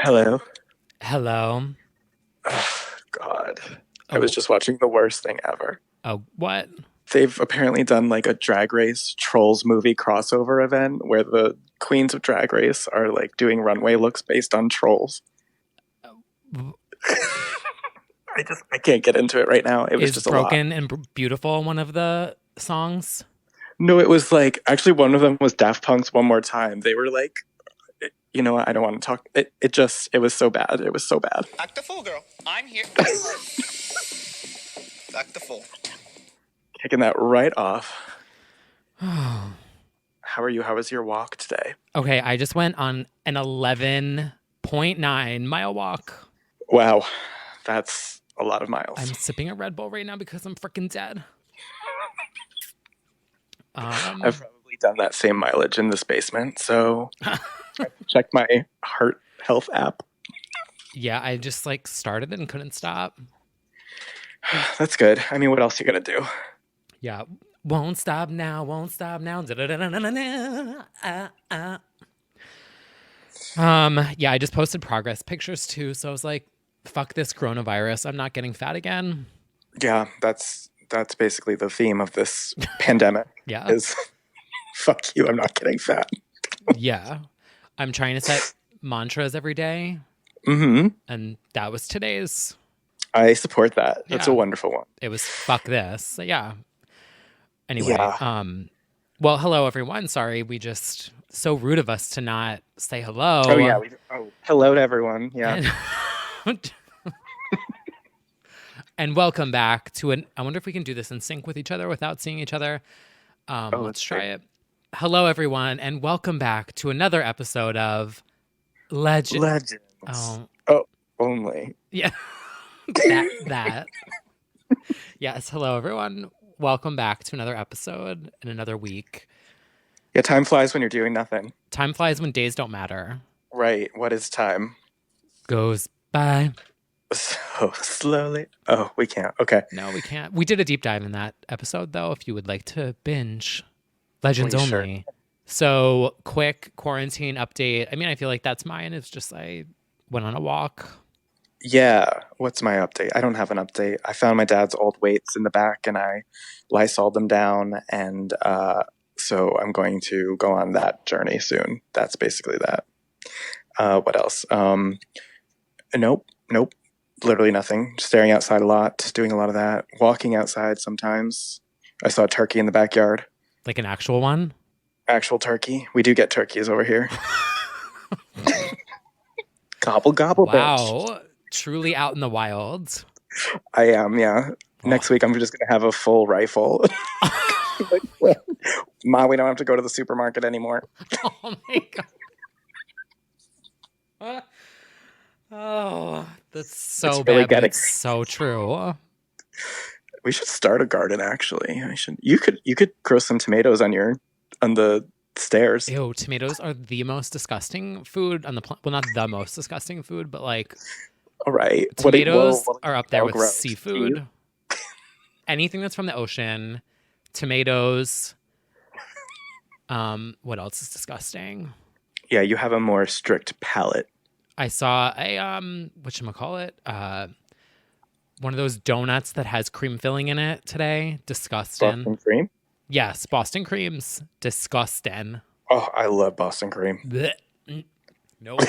Hello. Hello. Oh, God. I was Oh, just watching the worst thing ever. oh, what? They've apparently done like a Drag Race Trolls movie crossover event where the queens of Drag Race are like doing runway looks based on trolls. I can't get into it right now. It was Is just a lot. Broken and Beautiful one of the songs? No, it was like actually one of them was Daft Punk's One More Time. They were like, you know what? I don't want to talk. It was so bad. It was so bad. Act the fool, girl. I'm here. Act the fool. Kicking that right off. How are you? How was your walk today? Okay, I just went on an 11.9 mile walk. Wow, that's a lot of I'm miles. sipping a Red Bull right now because I'm freaking dead. I've probably done that same mileage in this basement, so check my heart health app. Yeah, I just like started and couldn't stop. That's good. I mean, what else are you gonna do? Yeah, won't stop now, won't stop now. Yeah, I just posted progress pictures too, so I was like, fuck this coronavirus. I'm not getting fat again. Yeah, that's basically the theme of this pandemic. Yeah. Is fuck you. I'm not getting fat. Yeah. I'm trying to set mantras every day, Mm-hmm. and that was today's. I support that. That's a Yeah. wonderful one. It was fuck this. So, yeah. Anyway, Yeah. well, hello everyone. Sorry, we just so rude of us to not say hello. Oh yeah. Hello to everyone. Yeah. And, and welcome back to an I wonder if we can do this in sync with each other without seeing each other. Let's that's try great. it. Hello everyone, and welcome back to another episode of Legend. Legends. Oh, Oh, only. yeah. that. Yes, hello everyone. Welcome back to another episode in another week. Yeah, time flies when you're doing nothing. Time flies when days don't matter. Right. What is time? Goes by. So slowly. Oh, we can't. Okay. No, we can't. We did a deep dive in that episode though, if you would like to binge. Legends We only. sure. So quick quarantine update. I mean, I feel like that's mine. It's just I went on a walk. Yeah. What's my update? I don't have an update. I found my dad's old weights in the back and I Lysoled them down. And so I'm going to go on that journey soon. That's basically that. What else? Nope. Nope. Literally nothing. Staring outside a lot, doing a lot of that. Walking outside sometimes. I saw a turkey in the backyard. Like an actual one. Actual turkey. We do get turkeys over here. Gobble, gobble, bitch. Wow. Truly out in the wild. I am, yeah. Next week, I'm just going to have a full rifle. Like, well, Ma, we don't have to go to the supermarket anymore. Oh my god. Oh, that's so It's bad. really But getting- it's so true. We should start a garden, actually. You could grow some tomatoes on the stairs. Ew, tomatoes are the most disgusting food on the planet. Well, not the most disgusting food, but like All right. tomatoes are up there how with gross. seafood. Anything that's from the ocean, tomatoes. What else is disgusting? Yeah, you have a more strict palate. I saw a whatchamacallit? One of those donuts that has cream filling in it today. Disgusting. Boston cream? Yes, Boston creams. Disgusting. Oh, I love Boston cream. Blech. Nope.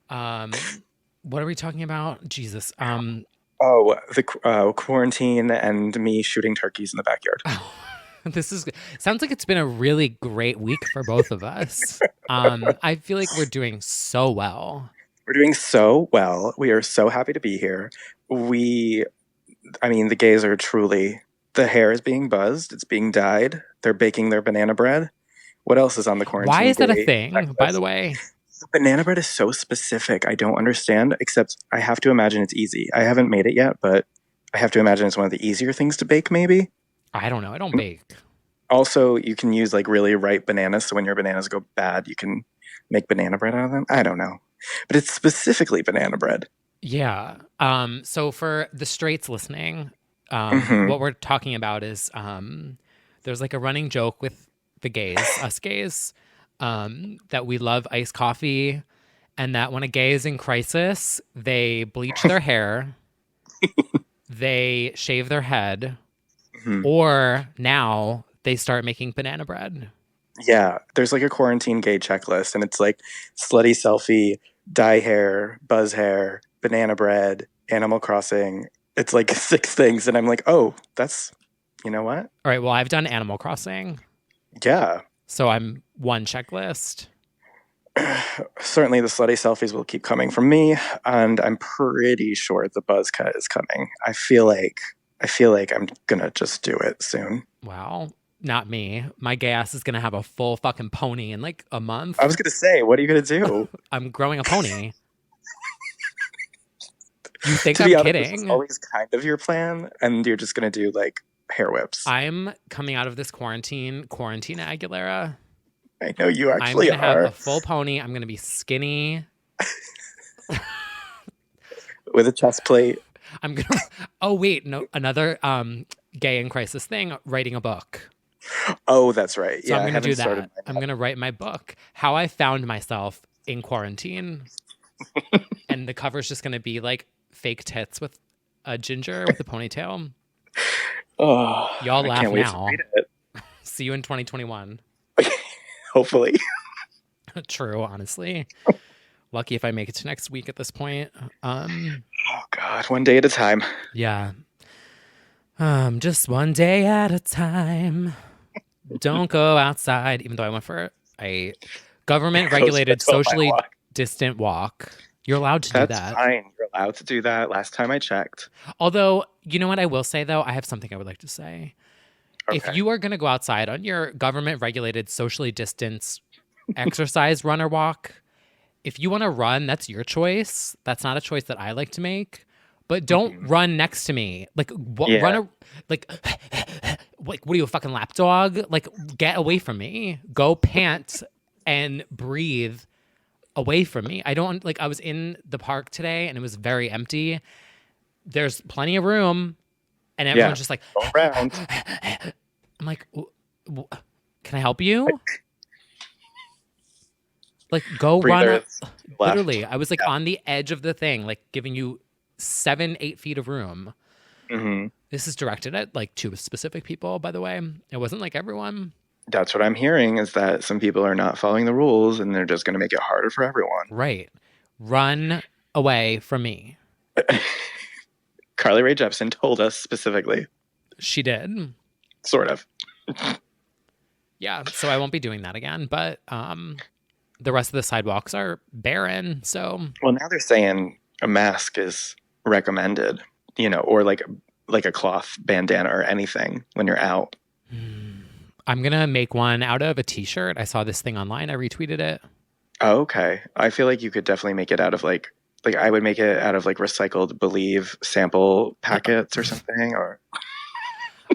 What are we talking about? Jesus. Oh, the quarantine and me shooting turkeys in the backyard. This sounds like it's been a really great week for both of us. I feel like we're doing so well. We're doing so well. We are so happy to be here. I mean, the gays are truly, the hair is being buzzed. It's being dyed. They're baking their banana bread. What else is on the quarantine? Why is that a gay thing, checklist? by the way? Banana bread is so specific. I don't understand, except I have to imagine it's easy. I haven't made it yet, but I have to imagine it's one of the easier things to bake, maybe. I don't know. I don't bake. Also, you can use like really ripe bananas, so when your bananas go bad, you can make banana bread out of them. I don't know. But it's specifically banana bread. Yeah. So for the straights listening, Mhm. what we're talking about is there's like a running joke with the gays, us gays, that we love iced coffee And that when a gay is in crisis, they bleach their hair, they shave their head, or now they start making banana bread. Yeah, there's like a quarantine gay checklist, and it's like slutty selfie, dye hair, buzz hair, banana bread, Animal Crossing. It's like 6 things, and I'm like, oh, that's, you know what? All right, well, I've done Animal Crossing, Yeah. so I'm one checklist. Certainly the slutty selfies will keep coming from me, and I'm pretty sure the buzz cut is coming. I feel like I'm gonna just do it soon. Wow. Not me. My gay ass is going to have a full fucking pony in like a month. I was gonna say, what are you gonna do? I'm growing a pony. You think To I'm be honest, kidding? this is always kind of your plan, and you're just gonna do like hair whips. I'm coming out of this quarantine Aguilera. I know you I'm actually going to have are. a full pony. I'm going to be skinny. With a chest plate. I'm going to... Oh, wait. No, another gay in crisis thing, writing a book. Oh, that's right. So Yeah, I'm going to do started that. mine I'm yet. going to write my book, How I Found Myself in Quarantine. And the cover's just going to be like fake tits with a ginger with a ponytail. Oh, Y'all I laugh can't wait now. to read it. See you in 2021. Hopefully. True, honestly. Lucky if I make it to next week at this point. Oh God, one day at a time. Yeah. Just one day at a time. Don't go outside, even though I went for a government-regulated, Go for a 12-mile socially walk. distant walk. You're allowed to That's do that. fine. You're allowed to do that. Last time I checked. Although, you know what I will say, though? I have something I would like to say. Okay. If you are going to go outside on your government-regulated, socially distanced exercise run or walk, if you want to run, that's your choice. That's not a choice that I like to make. But don't run next to me. Like, Yeah. run like, what are you, a fucking lapdog? Like, get away from me. Go pant and breathe away from me. I don't, like, I was in the park today and it was very empty. There's plenty of room. And everyone's just like, Go around. I'm like, can I help you? Like, go run. Breathers left. Literally, I was like on the edge of the thing, like giving you 7-8 feet of room. Mm-hmm. This is directed at like 2 specific people, by the way. It wasn't like everyone. That's what I'm hearing, is that some people are not following the rules and they're just going to make it harder for everyone. Right. Run away from me. Carly Rae Jepsen told us specifically. She did. Sort of. Yeah. So I won't be doing that again. But the rest of the sidewalks are barren. So Well, now they're saying a mask is recommended, or like a cloth bandana or anything when you're out. I'm going to make one out of a t-shirt. I saw this thing online. I retweeted it. Oh, okay. I feel like you could definitely make it out of like I would make it out of like recycled Believe sample packets or something. Or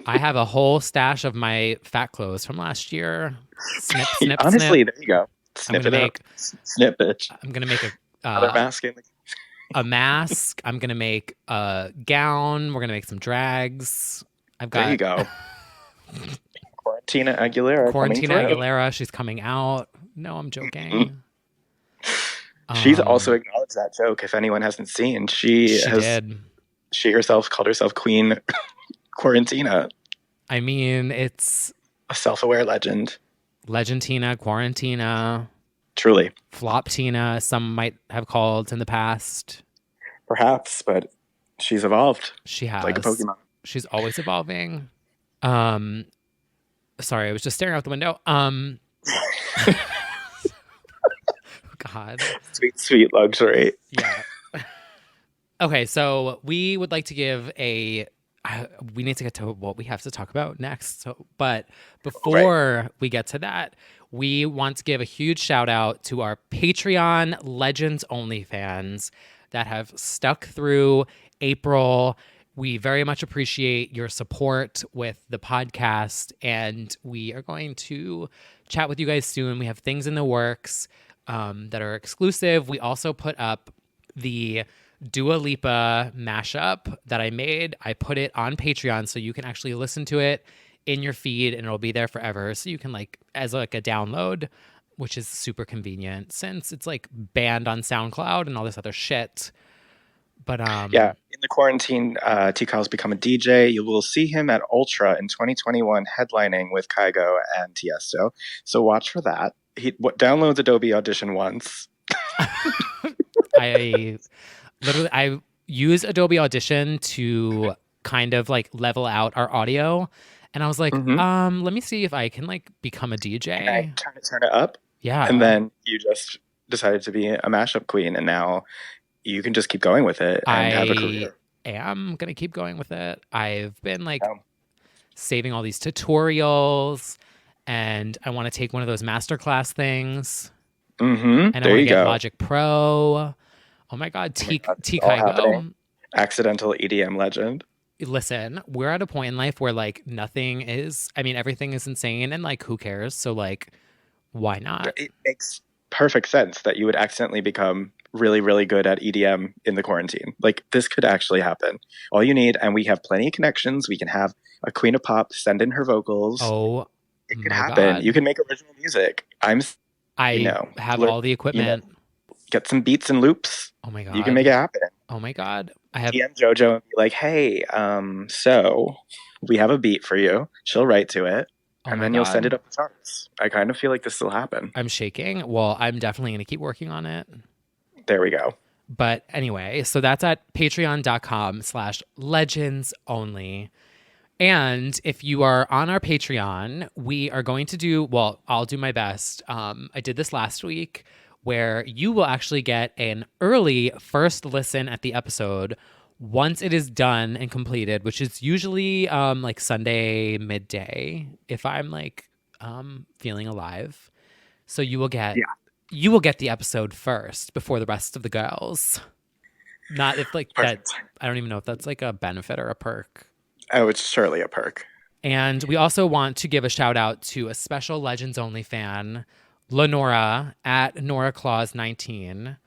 I have a whole stash of my fat clothes from last year. Snip, snip, honestly, snip. there you go. Snip it gonna up. Snip it. I'm going to make Another mask. a mask. I'm going to make a gown. We're going to make some drags. I've got There you go. Quarantina Aguilera. Quarantina Aguilera. She's coming out. No, I'm joking. She's also acknowledged that joke. If anyone hasn't seen, she did. She herself called herself Queen Quarantina. I mean, it's A self-aware legend. Legendtina, Quarantina, Truly. Floptina, some might have called in the past. Perhaps, but she's evolved. She has. Like a Pokemon. She's always evolving. Sorry, I was just staring out the window. God. Sweet, sweet luxury. Yeah. Okay, so we would like to give we need to get to what we have to talk about next. So, but before we get to that, we want to give a huge shout out to our Patreon Legends Only fans that have stuck through April. We very much appreciate your support with the podcast, and we are going to chat with you guys soon. We have things in the works that are exclusive. We also put up the Dua Lipa mashup that I made. I put it on Patreon so you can actually listen to it in your feed and it'll be there forever. So you can as a download. which is super convenient since it's like banned on SoundCloud and all this other shit. But Yeah, in the quarantine, T. Kyle's become a DJ. You will see him at Ultra in 2021 headlining with Kygo and Tiesto. So watch for that. He downloads Adobe Audition once. I use Adobe Audition to kind of like level out our audio. And I was like, let me see if I can like become a DJ. And I turn it up. Yeah. And then you just decided to be a mashup queen, and now you can just keep going with it and have a career. I am going to keep going with it. I've been like saving all these tutorials, and I want to take one of those masterclass things. And I want to get Logic Pro. Oh my God, T. Kygo. Accidental EDM legend. Listen, we're at a point in life where like everything is insane, and like who cares? So like, why not? It makes perfect sense that you would accidentally become really, really good at EDM in the quarantine. Like, this could actually happen. All you need, and we have plenty of connections. We can have a queen of pop send in her vocals. Oh, it could happen. God. You can make original music. I have all the equipment. Get some beats and loops. Oh my God. You can make it happen. Oh my God. I have DM JoJo and be like, hey, so we have a beat for you. She'll write to it. And then you'll send it up the charts. I kind of feel like this will happen. I'm shaking. Well, I'm definitely going to keep working on it. There we go. But anyway, so that's at patreon.com/legends only. And if you are on our Patreon, we are going to do, well, I'll do my best. I did this last week where you will actually get an early first listen at the episode once it is done and completed, which is usually like Sunday midday if I'm like feeling alive. So you will get the episode first before the rest of the girls. Not if like Perfect. That. I don't even know if that's like a benefit or a perk. Oh, it's surely a perk. And we also want to give a shout out to a special Legends Only fan, Lenora at NoraClaus19.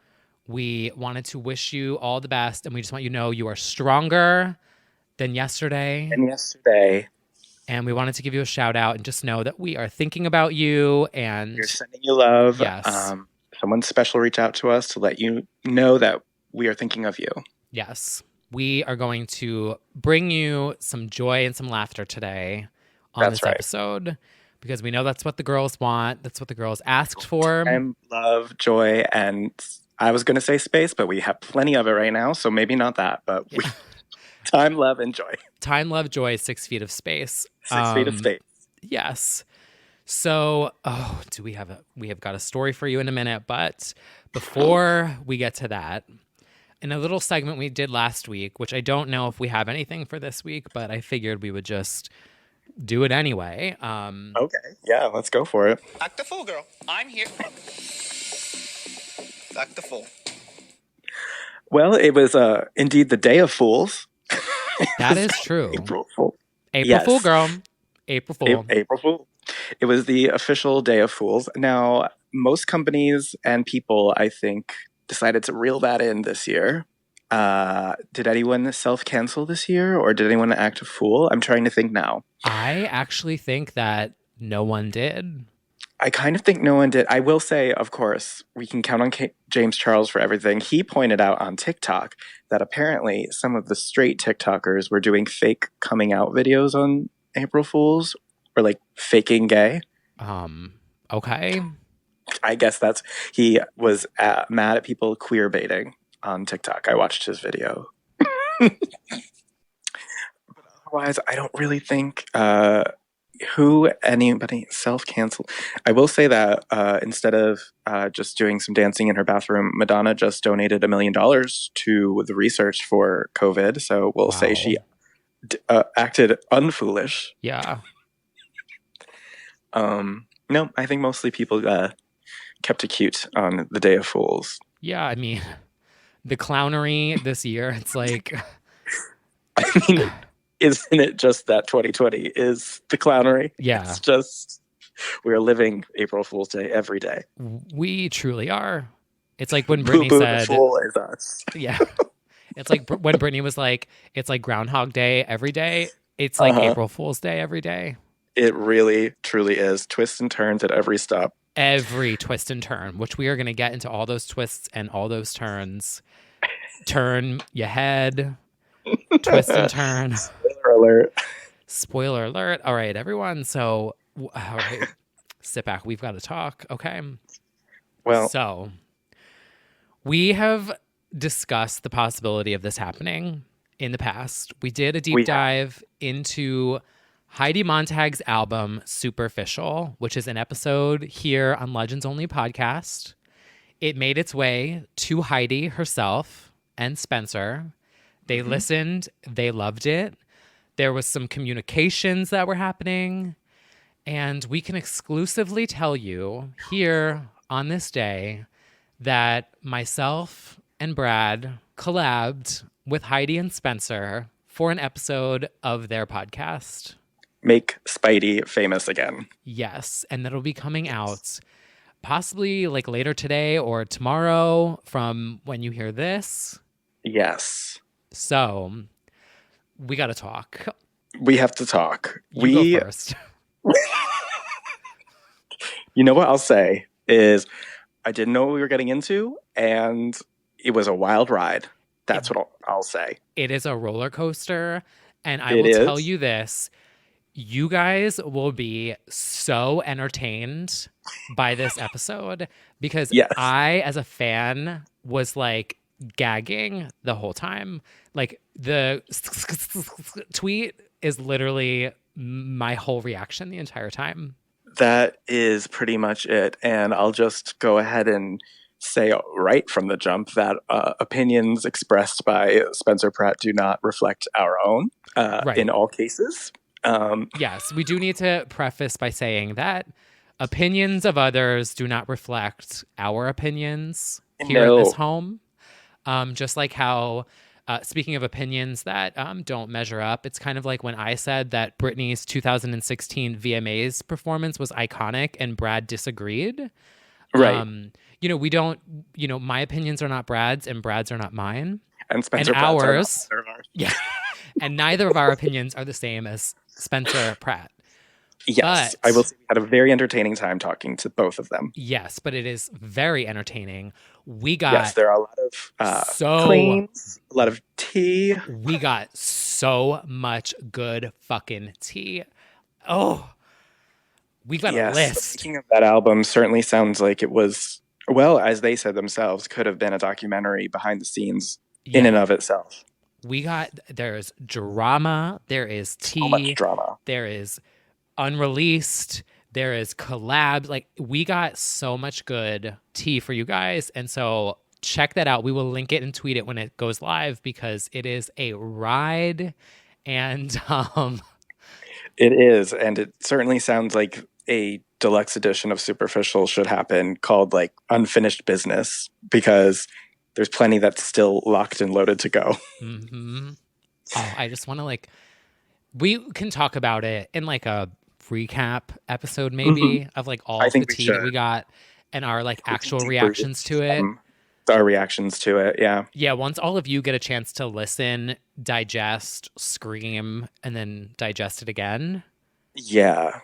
We wanted to wish you all the best, and we just want you to know you are stronger than yesterday. And we wanted to give you a shout out and just know that we are thinking about you, and we're sending you love. Yes. Someone special reach out to us to let you know that we are thinking of you. Yes. We are going to bring you some joy and some laughter today on this episode, because we know that's what the girls want. That's what the girls asked for. Time, love, joy, and I was going to say space, but we have plenty of it right now, so maybe not that, but time, love, and joy. Time, love, joy, 6 feet of space. 6 feet of space. Yes. So, we have got a story for you in a minute, but before we get to that, in a little segment we did last week, which I don't know if we have anything for this week, but I figured we would just do it anyway. Okay. Yeah, let's go for it. Act the fool, girl. I'm here. Act the fool. Well, it was indeed the Day of Fools. That is true. April Fool. April Fool, girl. April Fool. April Fool. It was the official Day of Fools. Now, most companies and people, I think, decided to reel that in this year. Did anyone self-cancel this year, or did anyone act a fool? I'm trying to think now. I actually think that no one did. I kind of think no one did. I will say, of course, we can count on James Charles for everything. He pointed out on TikTok that apparently some of the straight TikTokers were doing fake coming out videos on April Fools, or like faking gay. Okay. I guess he was mad at people queer baiting on TikTok. I watched his video. But otherwise, I don't really think anybody self-canceled. I will say that instead of just doing some dancing in her bathroom, Madonna just donated $1 million to the research for COVID. So we'll say she acted unfoolish. Yeah. No, I think mostly people kept it cute on the Day of Fools. Yeah, I mean, the clownery this year, it's like... I mean, isn't it just that 2020 is the clownery? Yeah. It's just, we're living April Fool's Day every day. We truly are. It's like when Britney said... the fool is us. Yeah. It's like when Britney was like, it's like Groundhog Day every day. It's like April Fool's Day every day. It really, truly is. Twists and turns at every stop. every twist and turn, which we are going to get into all those twists and all those turns. Turn your head, twist and turn. Spoiler alert. Spoiler alert. All right, everyone. So, all right, sit back. We've got to talk. Okay. Well, So, we have discussed the possibility of this happening in the past. We did a deep dive into Heidi Montag's album, Superficial, which is an episode here on Legends Only podcast. It made its way to Heidi herself and Spencer. They listened. They loved it. There was some communications that were happening. And we can exclusively tell you here on this day that myself and Brad collabed with Heidi and Spencer for an episode of their podcast. Make Speidi famous again. Yes, and that'll be coming out possibly like later today or tomorrow from when you hear this. Yes. So we got to talk. We have to talk. You go first. You know what I'll say is I didn't know what we were getting into, and it was a wild ride. That's what I'll say. It is a roller coaster, and I will tell you this. You guys will be so entertained by this episode because I, as a fan, was like gagging the whole time. Like the tweet is literally my whole reaction the entire time. That is pretty much it. And I'll just go ahead and say right from the jump that opinions expressed by Spencer Pratt do not reflect our own in all cases. Yes, we do need to preface by saying that opinions of others do not reflect our opinions here in this home. Just like how, speaking of opinions that don't measure up, it's kind of like when I said that Britney's 2016 VMAs performance was iconic and Brad disagreed. Right. We don't, my opinions are not Brad's and Brad's are not mine. And Spencer and Pratt's ours. Yeah. And neither of our opinions are the same as Spencer Pratt. Yes, I will say we had a very entertaining time talking to both of them. Yes, but it is very entertaining. We got there are a lot of claims, a lot of tea. We got so much good fucking tea. Oh, we got a list. The making of that album certainly sounds like it was, well, as they said themselves, could have been a documentary behind the scenes in and of itself. There's drama, there is tea, so much drama. There is unreleased, there is collabs. Like, we got so much good tea for you guys. And so check that out. We will link it and tweet it when it goes live because it is a ride. And it is. And it certainly sounds like a deluxe edition of Superficial should happen called like Unfinished Business because there's plenty that's still locked and loaded to go. Mm-hmm. Oh, I just want to we can talk about it in like a recap episode maybe of like all the tea that we got and our like actual reactions to it. Our reactions to it, yeah. Yeah, once all of you get a chance to listen, digest, scream, and then digest it again. Yeah.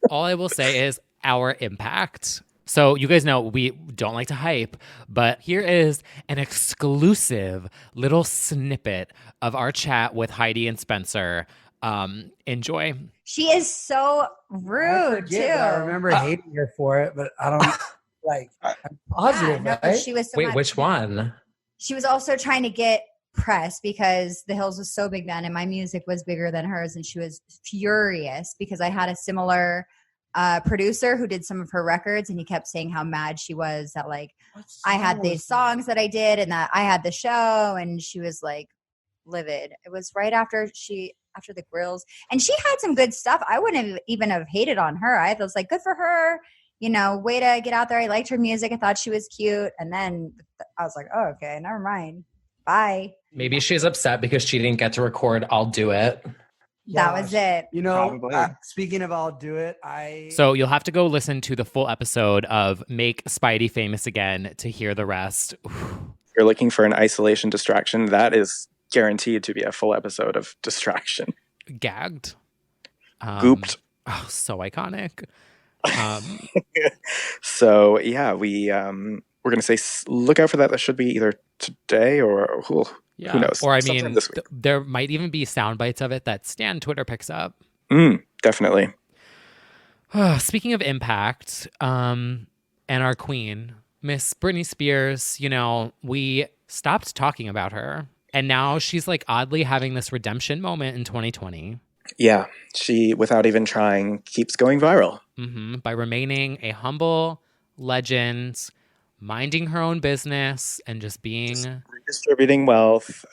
All I will say is our impact. So you guys know we don't like to hype, but here is an exclusive little snippet of our chat with Heidi and Spencer. Enjoy. She is so rude, too. I remember hating her for it, but I don't, I'm positive, right? She was Wait, which one? She was also trying to get press because The Hills was so big then and my music was bigger than hers, and she was furious because I had a similar producer who did some of her records, and he kept saying how mad she was that I had these songs that I did and that I had the show, and she was like livid. It was right after the grills, and she had some good stuff. I wouldn't even have hated on her. I was like, good for her, way to get out there. I liked her music. I thought she was cute, and then I was like, oh, okay, never mind, bye. Maybe she's upset because she didn't get to record I'll Do It. That was it. Speaking of I'll Do It, So you'll have to go listen to the full episode of Make Speidi Famous Again to hear the rest. If you're looking for an isolation distraction, that is guaranteed to be a full episode of distraction. Gagged. Gooped. Oh, so iconic. So yeah, we're gonna say look out for that. That should be either today or who knows? Or I Sometime mean, this week. there might even be sound bites of it that Stan Twitter picks up. Definitely. Speaking of impact, and our queen, Miss Britney Spears, you know, we stopped talking about her. And now she's like oddly having this redemption moment in 2020. Yeah, she, without even trying, keeps going viral. By remaining a humble legend, minding her own business, and just being redistributing wealth,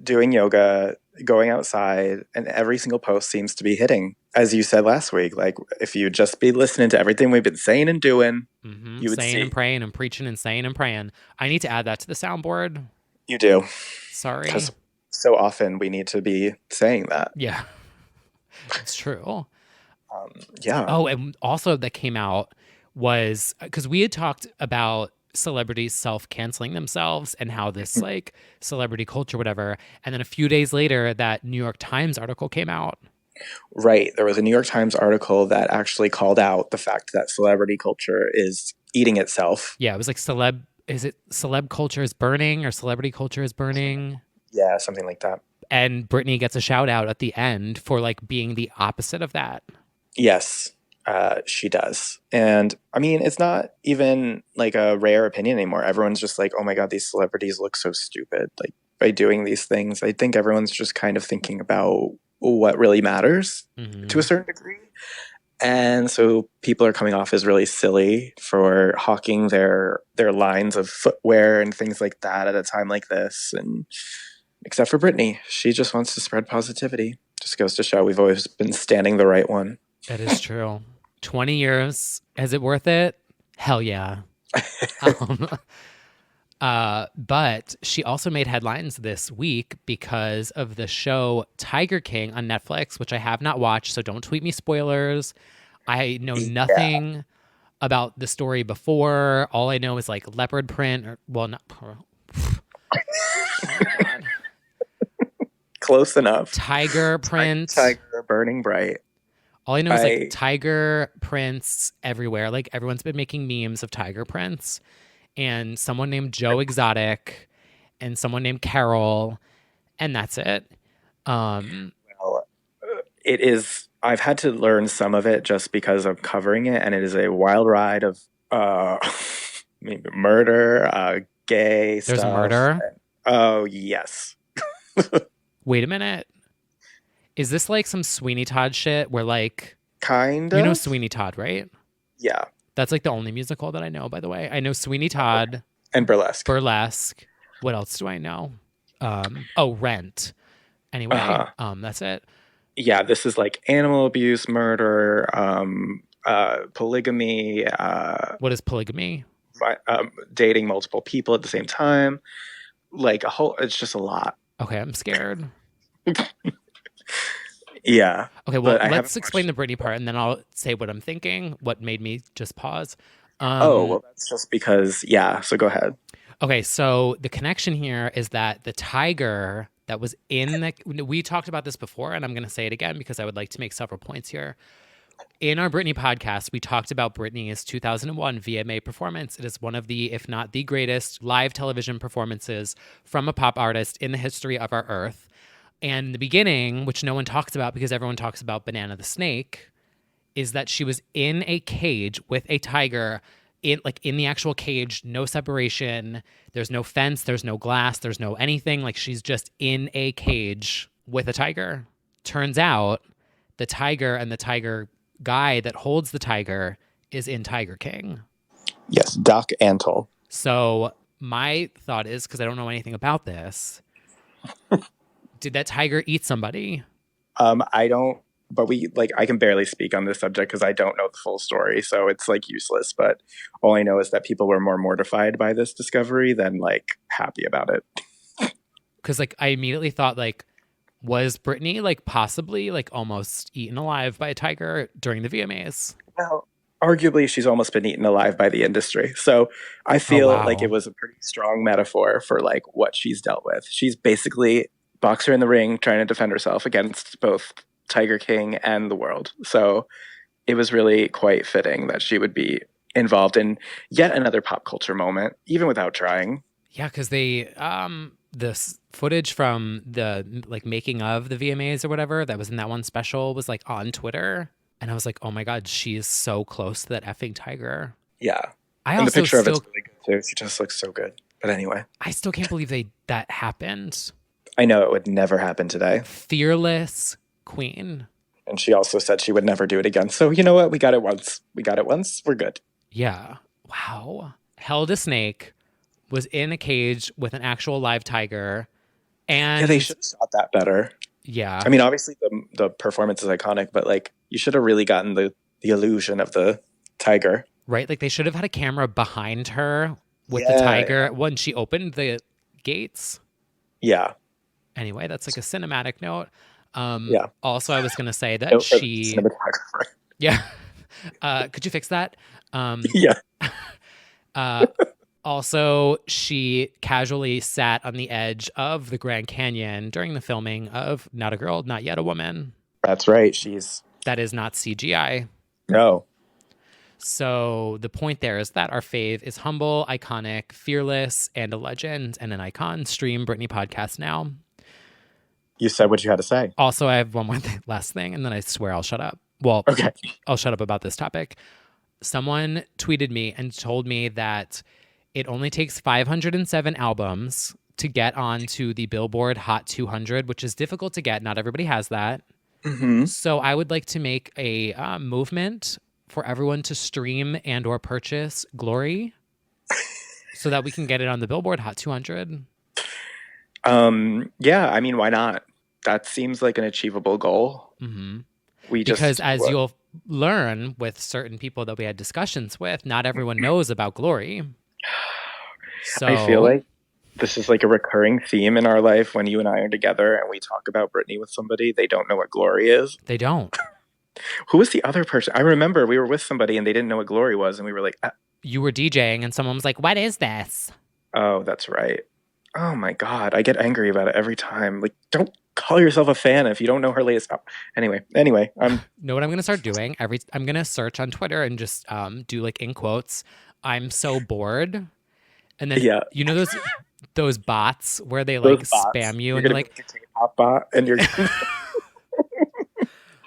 doing yoga, going outside, and every single post seems to be hitting. As you said last week, like if you just be listening to everything we've been saying and doing, you would saying see. And praying and preaching and saying and praying. I need to add that to the soundboard. You do. Sorry. Because so often we need to be saying that. Yeah. It's true. Yeah. Oh, and also that came out was because we had talked about celebrities self-canceling themselves and how this like celebrity culture, whatever. And then a few days later, that New York Times article came out. Right. There was a New York Times article that actually called out the fact that celebrity culture is eating itself. Yeah, it was like celeb culture is burning or celebrity culture is burning? Yeah, something like that. And Britney gets a shout out at the end for like being the opposite of that. Yes, she does. And I mean, it's not even like a rare opinion anymore. Everyone's just like, oh my God, these celebrities look so stupid. Like by doing these things, I think everyone's just kind of thinking about what really matters to a certain degree. And so people are coming off as really silly for hawking their lines of footwear and things like that at a time like this. And except for Britney, she just wants to spread positivity. Just goes to show we've always been standing the right one. That is true. 20 years. Is it worth it? Hell yeah. But she also made headlines this week because of the show Tiger King on Netflix, which I have not watched, so don't tweet me spoilers. I know nothing about the story before. All I know is like leopard print, or well, not. Oh my God. Close enough. Tiger print. Tiger burning bright. All I know is like tiger prints everywhere. Like everyone's been making memes of tiger prints. And someone named Joe Exotic and someone named Carol, and that's it. Well, it is. I've had to learn some of it just because I'm covering it, and it is a wild ride of maybe murder, gay stuff. There's murder? Oh, yes. Wait a minute. Is this like some Sweeney Todd shit where like... Kind of. You know Sweeney Todd, right? Yeah. That's like the only musical that I know, by the way. I know Sweeney Todd. And Burlesque. Burlesque. What else do I know? Rent. Anyway, that's it. Yeah, this is like animal abuse, murder, polygamy. What is polygamy? Dating multiple people at the same time. Like it's just a lot. Okay, I'm scared. Yeah. Okay, well, let's explain the Britney part, and then I'll say what I'm thinking, what made me just pause. Well, that's just because, so go ahead. Okay, so the connection here is that the tiger that was in we talked about this before, and I'm going to say it again because I would like to make several points here. In our Britney podcast, we talked about Britney's 2001 VMA performance. It is one of the, if not the greatest, live television performances from a pop artist in the history of our earth. And the beginning, which no one talks about because everyone talks about Banana the Snake, is that she was in a cage with a tiger, in the actual cage, no separation. There's no fence, there's no glass, there's no anything. Like she's just in a cage with a tiger. Turns out the tiger and the tiger guy that holds the tiger is in Tiger King. Yes, Doc Antle. So my thought is, because I don't know anything about this, did that tiger eat somebody? I don't, but I can barely speak on this subject because I don't know the full story. So it's like useless. But all I know is that people were more mortified by this discovery than like happy about it. Because I immediately thought was Britney possibly almost eaten alive by a tiger during the VMAs? Well, arguably she's almost been eaten alive by the industry. So I feel like it was a pretty strong metaphor for what she's dealt with. She's basically boxer in the ring trying to defend herself against both Tiger King and the world. So it was really quite fitting that she would be involved in yet another pop culture moment, even without trying. Yeah, because they this footage from the like making of the VMAs or whatever that was in that one special was like on Twitter, and I was like, oh my god, she's so close to that effing tiger. Yeah. I And the also picture of still, it's really good too. She just looks so good. But anyway, I still can't believe that happened. I know it would never happen today. Fearless queen. And she also said she would never do it again. So you know what? We got it once. We got it once. We're good. Yeah. Wow. Held a snake, was in a cage with an actual live tiger, and Yeah, they should have shot that better. yeah. I mean, obviously the performance is iconic, but like you should have really gotten the illusion of the tiger. Right? Like they should have had a camera behind her with the tiger when she opened the gates. Yeah. Anyway, that's like a cinematic note. Yeah. Also, I was going to say that Note for the she... cinematographer. Yeah. Could you fix that? Yeah. Also, she casually sat on the edge of the Grand Canyon during the filming of Not a Girl, Not Yet a Woman. That's right. That is not CGI. No. So the point there is that our fave is humble, iconic, fearless, and a legend and an icon. Stream Britney podcast now. You said what you had to say. Also, I have one more last thing, and then I swear I'll shut up. Well, okay. I'll shut up about this topic. Someone tweeted me and told me that it only takes 507 albums to get onto the Billboard Hot 200, which is difficult to get. Not everybody has that. Mm-hmm. So I would like to make a movement for everyone to stream and or purchase Glory so that we can get it on the Billboard Hot 200. Yeah, I mean, why not? That seems like an achievable goal. Mm-hmm. Because as you'll learn with certain people that we had discussions with, not everyone knows about Glory. So I feel like this is like a recurring theme in our life when you and I are together and we talk about Britney with somebody. They don't know what Glory is. They don't. Who was the other person? I remember we were with somebody and they didn't know what Glory was. And we were like, You were DJing and someone was like, what is this? Oh, that's right. Oh my God. I get angry about it every time. Like, don't call yourself a fan if you don't know her latest album. Anyway, know what I'm going to start doing? I'm going to search on Twitter and just do like in quotes, I'm so bored. And then, you know, those bots where they like spam you and you're like, K-pop bot and you're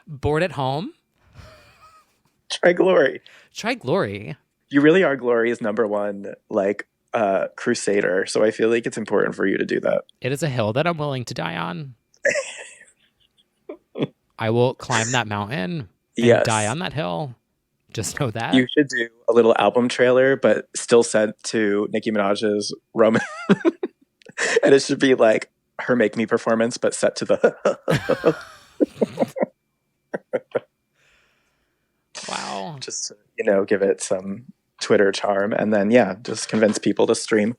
bored at home. Try Glory. You really are Glory's number one, like, crusader. So I feel like it's important for you to do that. It is a hill that I'm willing to die on. I will climb that mountain and die on that hill. Just know that. You should do a little album trailer, but still set to Nicki Minaj's Roman. And it should be like her Make Me performance, but set to the... Wow. Just to, give it some Twitter charm. And then, just convince people to stream.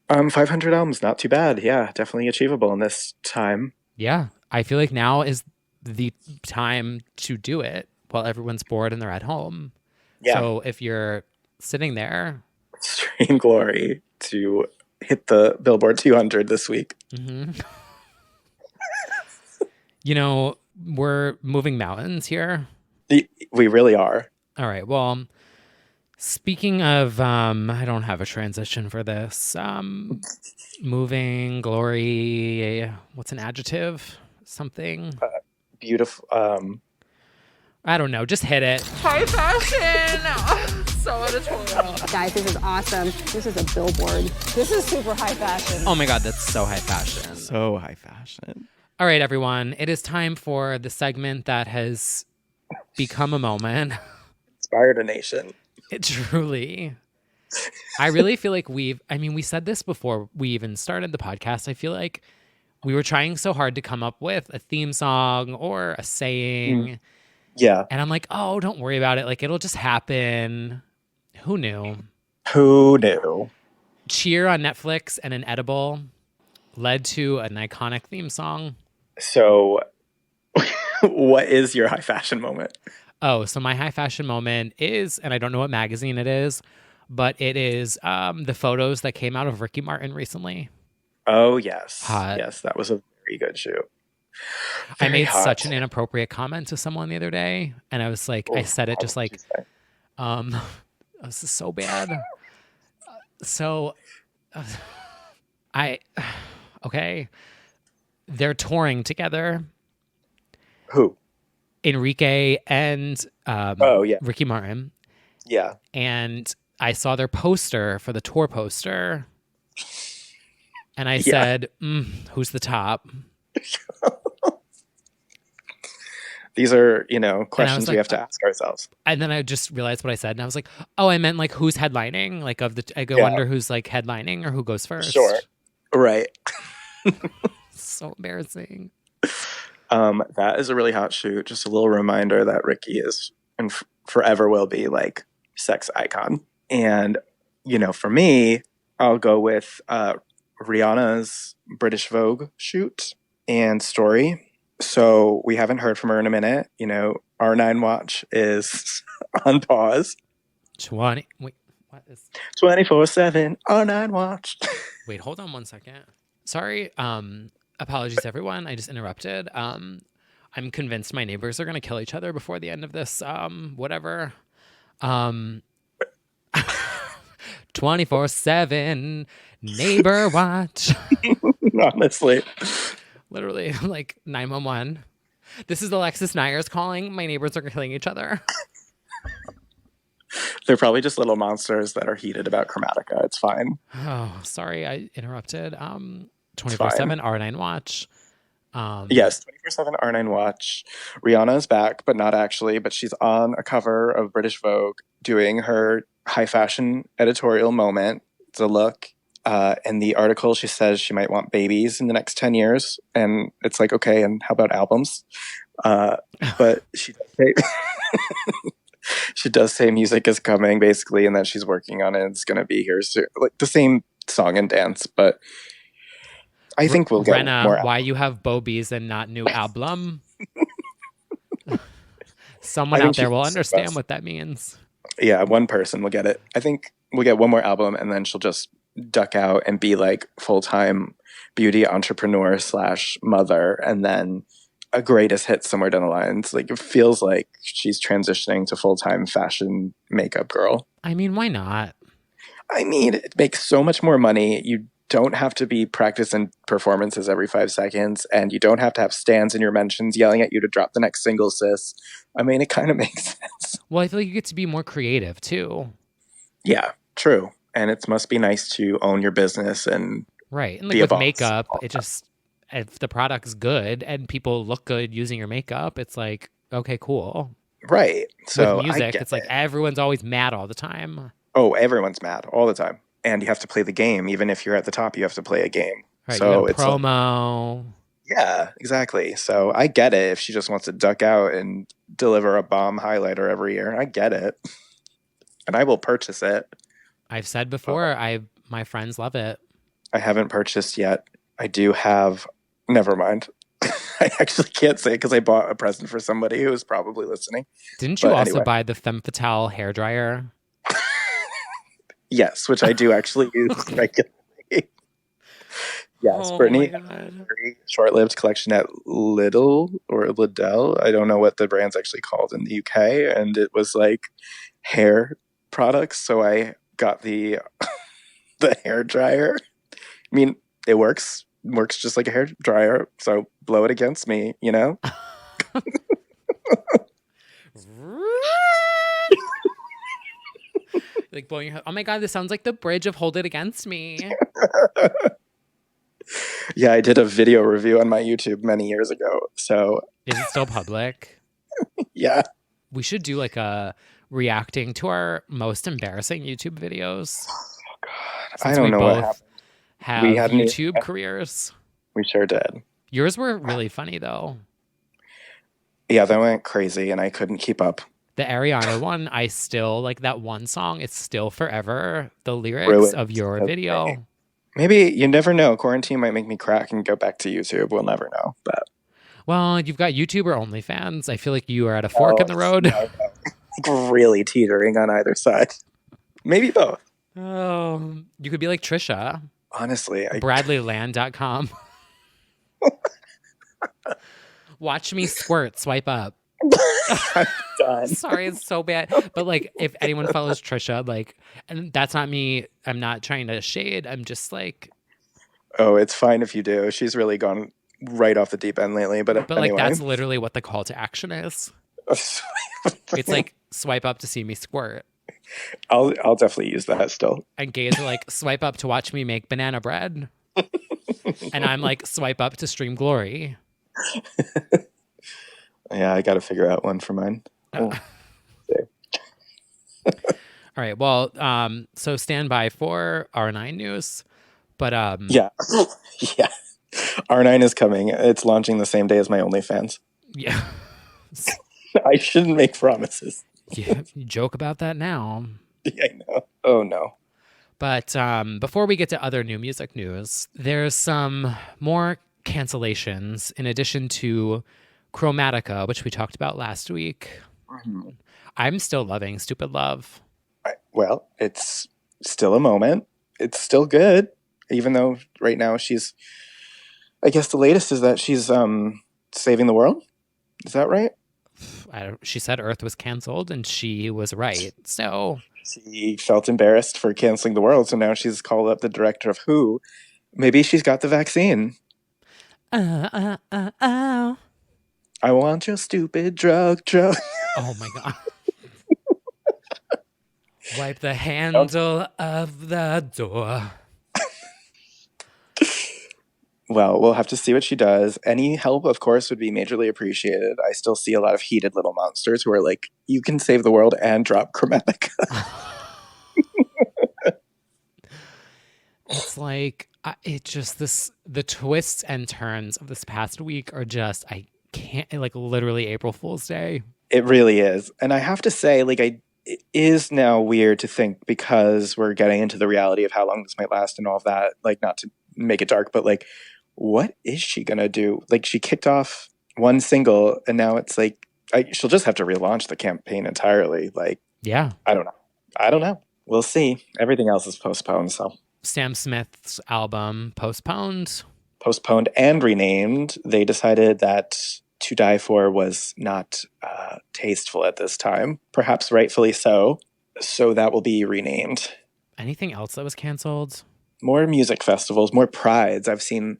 500 albums, not too bad. Yeah, definitely achievable in this time. Yeah, I feel like now is the time to do it while everyone's bored and they're at home. Yeah. So if you're sitting there, stream Glory to hit the Billboard 200 this week. Mm-hmm. We're moving mountains here. We really are. All right. Well, speaking of, I don't have a transition for this. Moving, Glory, what's an adjective? Something. Beautiful. I don't know. Just hit it. High fashion. So editorial. Guys, this is awesome. This is a billboard. This is super high fashion. Oh my God, that's so high fashion. So high fashion. All right, everyone. It is time for the segment that has become a moment. Inspired a nation. It truly. I really feel like we said this before we even started the podcast. I feel like we were trying so hard to come up with a theme song or a saying. Yeah. And I'm like, oh, don't worry about it. Like, it'll just happen. Who knew? Cheer on Netflix and an edible led to an iconic theme song. So what is your high fashion moment? Oh, so my high fashion moment is, and I don't know what magazine it is, but it is the photos that came out of Ricky Martin recently. Oh, yes. Hot. Yes, that was a very good shoot. I Very made hot. such an inappropriate comment to someone the other day, and I was like, I said it just What did like, you say? this is so bad. So, I, okay, they're touring together. Who? Enrique and Oh, yeah. Ricky Martin. Yeah. And I saw their poster for the tour poster. And I Yeah. said, who's the top? These are, questions like, we have to ask ourselves. And then I just realized what I said. And I was like, oh, I meant like who's headlining? Like I go Yeah. wonder who's like headlining or who goes first. Sure. Right. So embarrassing. That is a really hot shoot. Just a little reminder that Ricky is and forever will be like sex icon. And, for me, I'll go with Rihanna's British Vogue shoot and story. So we haven't heard from her in a minute. R9 Watch is on pause. 20. Wait, what is 24/7 R9 Watch. Wait, hold on one second. Sorry. Apologies, everyone. I just interrupted. I'm convinced my neighbors are going to kill each other before the end of this. Whatever. 24/7 neighbor watch. Honestly. Literally, like 911. This is Alexis Nyers calling. My neighbors are killing each other. They're probably just little monsters that are heated about Chromatica. It's fine. Oh, sorry, I interrupted. 24/7 R9 watch. Yes, 24/7 R9 Watch. Rihanna is back, but not actually. But she's on a cover of British Vogue doing her high fashion editorial moment. It's a look. In the article, she says she might want babies in the next 10 years. And it's like, okay, and how about albums? But she does say, she does say music is coming, basically, and that she's working on it. It's going to be here soon. Like the same song and dance, but I think we'll get Renna, more. why you have Bobies and not new album? Someone out there will understand what that means. Yeah, one person will get it. I think we'll get one more album, and then she'll just duck out and be like full-time beauty entrepreneur / mother, and then a greatest hit somewhere down the lines. Like it feels like she's transitioning to full-time fashion makeup girl. I mean, why not? I mean, it makes so much more money. You don't have to be practicing performances every 5 seconds, and you don't have to have stands in your mentions yelling at you to drop the next single, sis. I mean, it kind of makes sense. Well, I feel like you get to be more creative too. Yeah, true. And it must be nice to own your business and right. And be like a with boss. makeup, it just if the product's good and people look good using your makeup, it's like okay, cool. Right. So with music, I get it's like everyone's always mad all the time. Oh, everyone's mad all the time. And you have to play the game. Even if you're at the top, you have to play a game. Right, so you it's promo. Yeah, exactly. So I get it if she just wants to duck out and deliver a bomb highlighter every year. I get it. And I will purchase it. I've said before, my friends love it. I haven't purchased yet. I do have. Never mind. I actually can't say because I bought a present for somebody who is probably listening. Didn't you also buy the Femme Fatale hairdryer? Yes, which I do actually use regularly. Yes, Britney had a very short-lived collection at Lidl or Lidl. I don't know what the brand's actually called in the UK, and it was like hair products. So I got the hair dryer. I mean, it works just like a hair dryer. So blow it against me, you know. Like blowing your head. Oh my god, this sounds like the bridge of Hold It Against Me. Yeah, I did a video review on my YouTube many years ago. So is it still public? Yeah. We should do like a reacting to our most embarrassing YouTube videos. Oh god. Since I don't know what happened. Have we had YouTube careers. We sure did. Yours were really funny though. Yeah, that went crazy and I couldn't keep up. The Ariana one, I still like that one song. It's still forever the lyrics Ruined. of your video. Maybe you never know. Quarantine might make me crack and go back to YouTube. We'll never know. But well, you've got YouTube or OnlyFans. I feel like you are at a fork in the road. No. Really teetering on either side. Maybe both. Oh, you could be like Trisha. Honestly, BradleyLand.com. Watch me squirt. Swipe up. I'm done. Sorry, it's so bad. But like, if anyone follows Trisha, like, and that's not me. I'm not trying to shade. I'm just like, Oh, it's fine if you do. She's really gone right off the deep end lately. But like anyway. that's literally what the call to action is. It's like swipe up to see me squirt. I'll definitely use that still. And gays are like, swipe up to watch me make banana bread. And I'm like, swipe up to stream glory. Yeah, I got to figure out one for mine. All right. Well, so stand by for R9 news. But yeah. Yeah. R9 is coming. It's launching the same day as my OnlyFans. Yeah. I shouldn't make promises. Yeah, you joke about that now. Yeah, I know. Oh, no. But before we get to other new music news, there's some more cancellations in addition to Chromatica, which we talked about last week. Mm-hmm. I'm still loving Stupid Love. Well, it's still a moment. It's still good, even though right now she's, I guess the latest is that she's saving the world. Is that right? She said Earth was canceled, and she was right. So she felt embarrassed for canceling the world, so now she's called up the director of Who. Maybe she's got the vaccine. Oh. I want your stupid drug. Oh my God. Wipe the handle of the door. Well, we'll have to see what she does. Any help, of course, would be majorly appreciated. I still see a lot of heated little monsters who are like, you can save the world and drop Chromatica. It's like, the twists and turns of this past week are just, I can't, like literally April Fool's Day. It really is. And I have to say, like, it is now weird to think, because we're getting into the reality of how long this might last and all of that, like, not to make it dark, but like, what is she gonna do? Like, she kicked off one single and now it's like she'll just have to relaunch the campaign entirely. Like, yeah, I don't know. We'll see. Everything else is postponed. So Sam Smith's album postponed and renamed. They decided that To Die For was not tasteful at this time, perhaps rightfully so. So that will be renamed. Anything else that was canceled? More music festivals, more prides. I've seen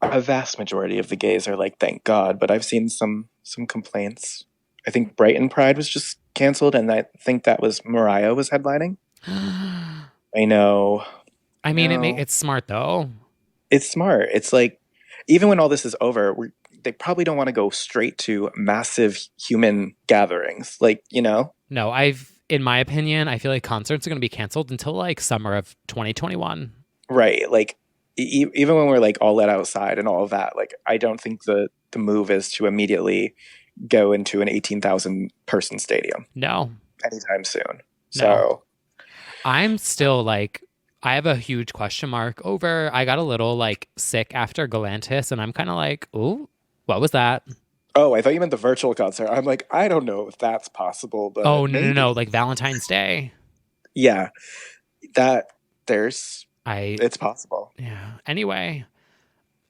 a vast majority of the gays are like, thank God, but I've seen some complaints. I think Brighton Pride was just canceled, and I think that was Myah was headlining. I know. I mean, it's smart though. It's smart. It's like, even when all this is over, they probably don't want to go straight to massive human gatherings. Like, you know? No, in my opinion, I feel like concerts are going to be canceled until like summer of 2021. Right. Like, even when we're like all let outside and all of that, like, I don't think the move is to immediately go into an 18,000 person stadium. No. Anytime soon. No. So I'm still like, I have a huge question mark over, I got a little like sick after Galantis, and I'm kind of like, ooh, what was that? Oh, I thought you meant the virtual concert. I'm like, I don't know if that's possible, but no, like Valentine's Day. Yeah. It's possible. Yeah. Anyway,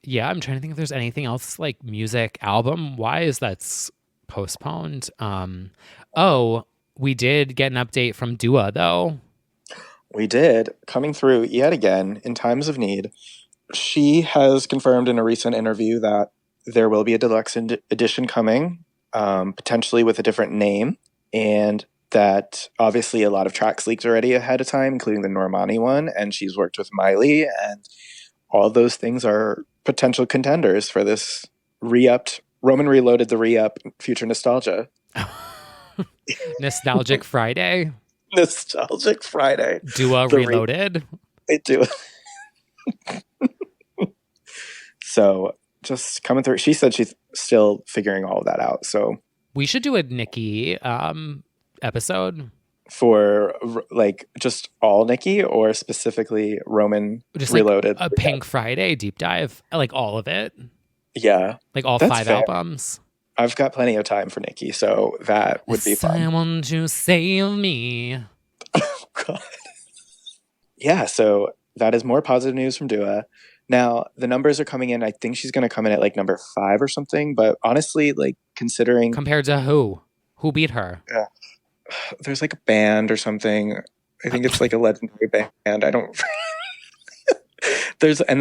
yeah, I'm trying to think if there's anything else like music album wise that's postponed. We did get an update from Dua though. We did, coming through yet again in times of need. She has confirmed in a recent interview that there will be a deluxe edition coming, potentially with a different name, and that obviously a lot of tracks leaked already ahead of time, including the Normani one, and she's worked with Myah, and all those things are potential contenders for this re-upped, Roman Reloaded the re-up Future Nostalgia. Nostalgic Friday. Nostalgic Friday. Dua Reloaded. They do. So just coming through. She said she's still figuring all of that out. So we should do a Nicki episode for like just all Nicki, or specifically Roman just Reloaded. Like a Pink Friday deep dive, like all of it. Yeah, like all that's 5 fair. albums. I've got plenty of time for Nicki, so that would be fun. Someone to save me. Oh God. Yeah, so that is more positive news from Dua. Now, the numbers are coming in. I think she's going to come in at like number 5 or something. But honestly, like considering Compared to who? Who beat her? there's like a band or something. I think it's like a legendary band. I don't. there's I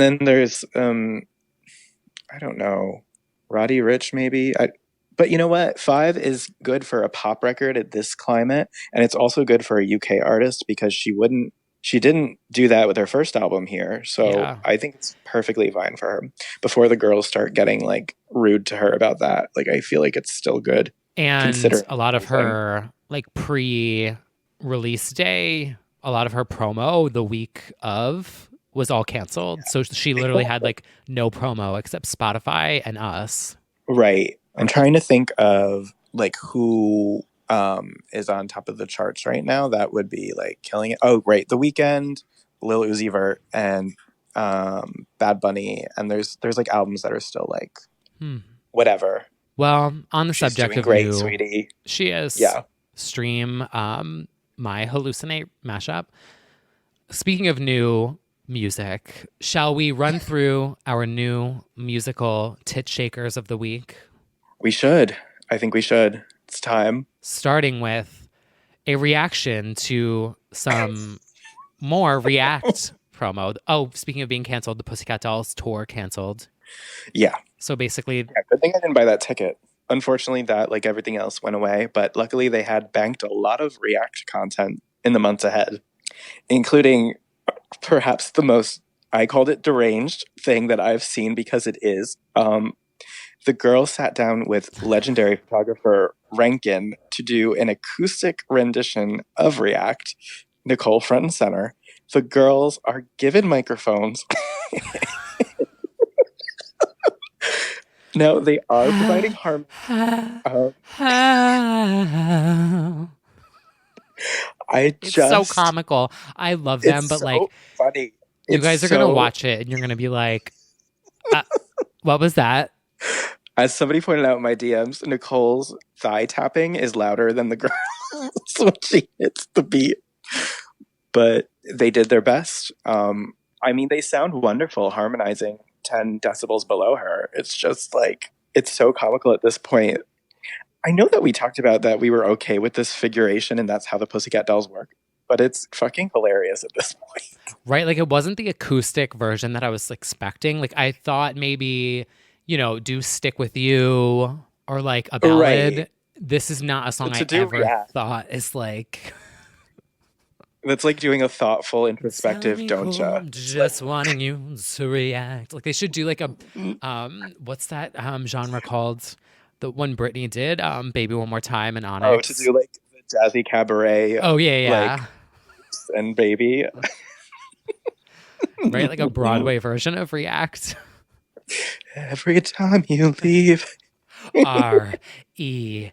don't know, Roddy Ricch maybe. But you know what? 5 is good for a pop record at this climate, and it's also good for a UK artist because she didn't do that with her first album here. So Yeah. I think it's perfectly fine for her. Before the girls start getting like rude to her about that, like I feel like it's still good. And a lot of her like pre-release day, a lot of her promo the week of was all canceled. So she literally had like no promo except Spotify and us. Right. I'm trying to think of like who is on top of the charts right now that would be like killing it. Oh, right. The Weeknd, Lil Uzi Vert, and Bad Bunny. And there's like albums that are still like whatever. Well, on the She's subject doing of great, new, sweetie. she is. Yeah. Stream my Hallucinate mashup. Speaking of new music, shall we run through our new musical tit shakers of the week? We should. I think we should. It's time. Starting with a reaction to some more React promo. Oh, speaking of being canceled, the Pussycat Dolls tour canceled. Yeah. So basically, Good thing I didn't buy that ticket. Unfortunately, that, like everything else, went away. But luckily, they had banked a lot of React content in the months ahead, including perhaps the most, I called it deranged thing that I've seen because it is. The girl sat down with legendary photographer Rankin to do an acoustic rendition of React, Nicole front and center. The girls are given microphones. No, they are providing harm. It's so comical. I love them, but so like, funny. You guys are gonna watch it and you're gonna be like, "What was that?" As somebody pointed out in my DMs, Nicole's thigh tapping is louder than the girl's when she hits the beat. But they did their best. I mean, they sound wonderful harmonizing 10 decibels below her. It's just like, it's so comical at this point. I know that we talked about that we were okay with this figuration and that's how the Pussycat Dolls work, but it's fucking hilarious at this point. Right? Like, it wasn't the acoustic version that I was expecting. Like, I thought maybe, do Stick With You or like a ballad. Right. This is not a song I ever thought is like... That's like doing a thoughtful, introspective don't ya? Just wanting you to react. Like, they should do like a, what's that genre called? The one Britney did, Baby One More Time and Onyx. Oh, to do like the jazzy cabaret. Oh, yeah. Like, and Baby. Right? Like a Broadway version of React. Every time you leave. REACTX.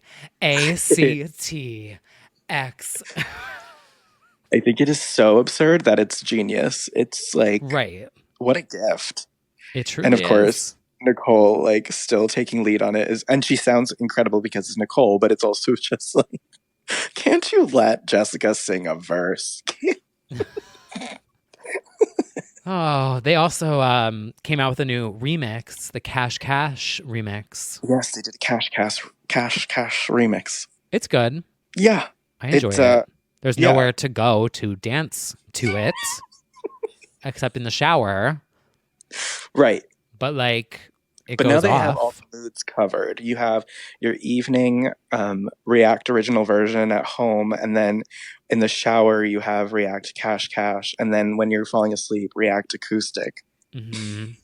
I think it is so absurd that it's genius. It's like, right. What a gift. It truly And of is. course, Nicole, like, still taking lead on it. And she sounds incredible because it's Nicole, but it's also just like, can't you let Jessica sing a verse? Oh, they also came out with a new remix, the Cash Cash remix. Yes, they did Cash Cash remix. It's good. Yeah. I enjoy it. There's nowhere to go to dance to it except in the shower. Right. But like, it but goes now they off. have all the moods covered. You have your evening React original version at home, and then in the shower you have React Cash Cash, and then when you're falling asleep, React acoustic. Mm-hmm.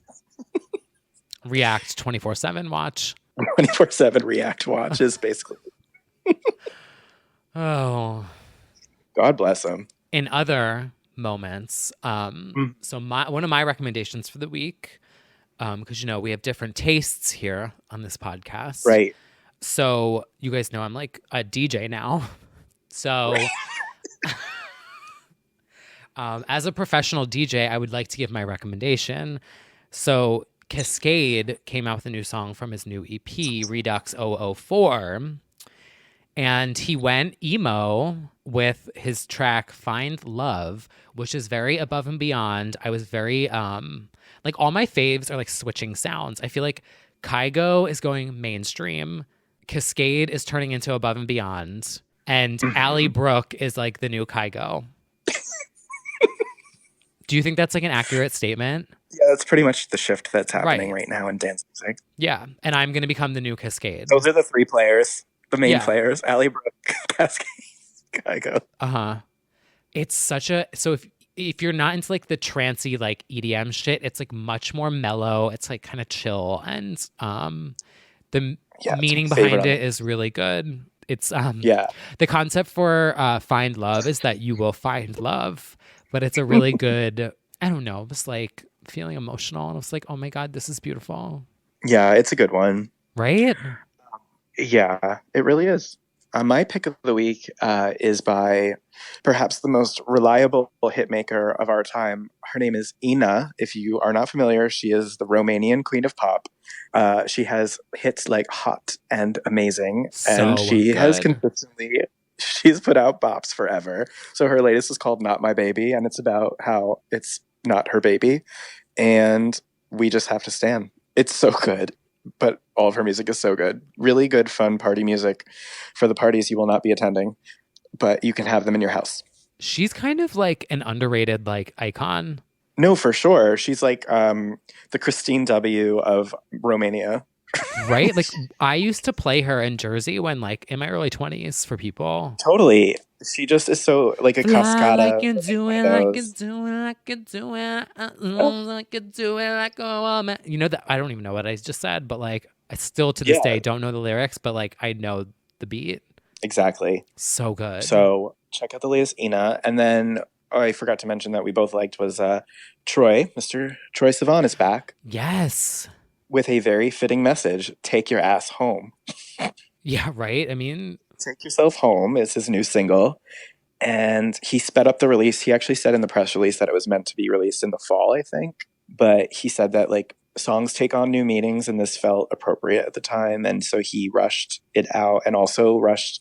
React 24/7 watch. 24/7 React watch is basically. Oh. God bless them. In other moments, so one of my recommendations for the week, because we have different tastes here on this podcast, right? So you guys know I'm like a DJ now. So, as a professional DJ, I would like to give my recommendation. So Kaskade came out with a new song from his new EP, Redux 004. And he went emo with his track Find Love, which is very above and beyond. I was very, like all my faves are like switching sounds. I feel like Kygo is going mainstream. Kaskade is turning into above and beyond. And Ally Brooke is like the new Kygo. Do you think that's like an accurate statement? Yeah, that's pretty much the shift that's happening right now in dance music. Yeah, and I'm going to become the new Kaskade. Those are the three players, the main players, Ally Brooke, Kaskade, Kygo. It's such a... So if you're not into like the trancy like EDM shit, it's like much more mellow. It's like kind of chill. And the meaning behind it is really good. It's the concept for Find Love is that you will find love. But it's a really good, I don't know, just like feeling emotional. And I was like, oh my God, this is beautiful. Yeah, it's a good one. Right? Yeah, it really is. My pick of the week is by perhaps the most reliable hitmaker of our time. Her name is Ina. If you are not familiar, she is the Romanian queen of pop. She has hits like Hot and Amazing. And she has consistently... She's put out bops forever. So her latest is called Not My Baby, and it's about how it's not her baby. And we just have to stand. It's so good, but all of her music is so good. Really good, fun party music for the parties you will not be attending, but you can have them in your house. She's kind of like an underrated like icon. No, for sure. She's like the Christine W. of Romania. Right? Like I used to play her in Jersey when like in my early 20s for people. Totally. She just is so like a Kaskade. Like you do it, like you do it, like you do it, like you do it, like a woman. You know that I don't even know what I just said, but like I still to this day don't know the lyrics, but like I know the beat. Exactly. So good. So check out the latest Ina. And then I forgot to mention that we both liked was Troy. Mr. Troye Sivan is back. Yes. With a very fitting message. Take your ass home. Yeah, right? I mean... Take Yourself Home is his new single. And he sped up the release. He actually said in the press release that it was meant to be released in the fall, I think. But he said that like songs take on new meanings and this felt appropriate at the time. And so he rushed it out and also rushed...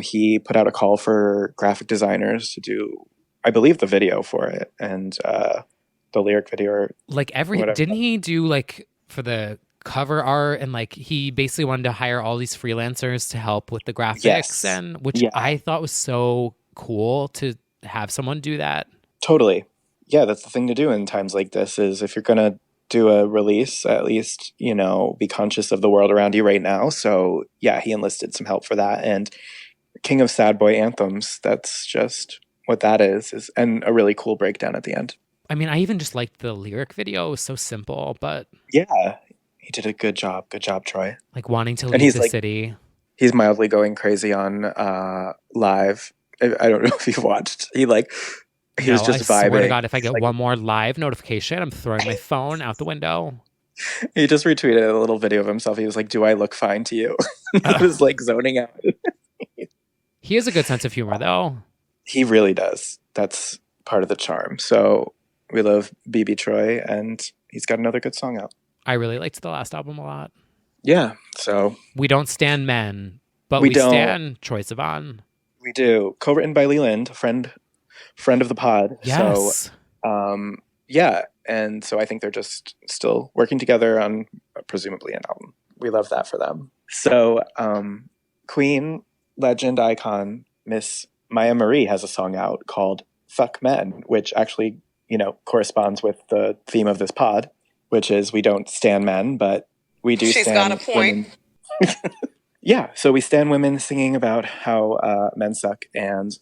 he put out a call for graphic designers to do, I believe, the video for it. And the lyric video. Or like didn't he do like... for the cover art and like he basically wanted to hire all these freelancers to help with the graphics and which I thought was so cool to have someone do that. Totally. Yeah, that's the thing to do in times like this is if you're going to do a release, at least, you know, be conscious of the world around you right now. So yeah, he enlisted some help for that. And King of Sad Boy Anthems, that's just what that is and a really cool breakdown at the end. I mean, I even just liked the lyric video. It was so simple, but... Yeah, he did a good job. Good job, Troy. Like wanting to leave the city. He's mildly going crazy on live. I don't know if you've watched. He was just vibing. I swear to God, if I get one more live notification, I'm throwing my phone out the window. He just retweeted a little video of himself. He was like, "Do I look fine to you?" He was like zoning out. He has a good sense of humor, though. He really does. That's part of the charm. So... we love BB Troy, and he's got another good song out. I really liked the last album a lot. Yeah, so... we don't stand men, but we stand Troye Sivan. We do. Co-written by Leland, friend of the pod. Yes. So, yeah, and so I think they're just still working together on presumably an album. We love that for them. So, Queen, legend, icon, Miss Myah Marie has a song out called Fuck Men, which actually... you know, corresponds with the theme of this pod, which is we don't stand men, but we do She's stand got a point. Women. Yeah, so we stand women singing about how men suck. And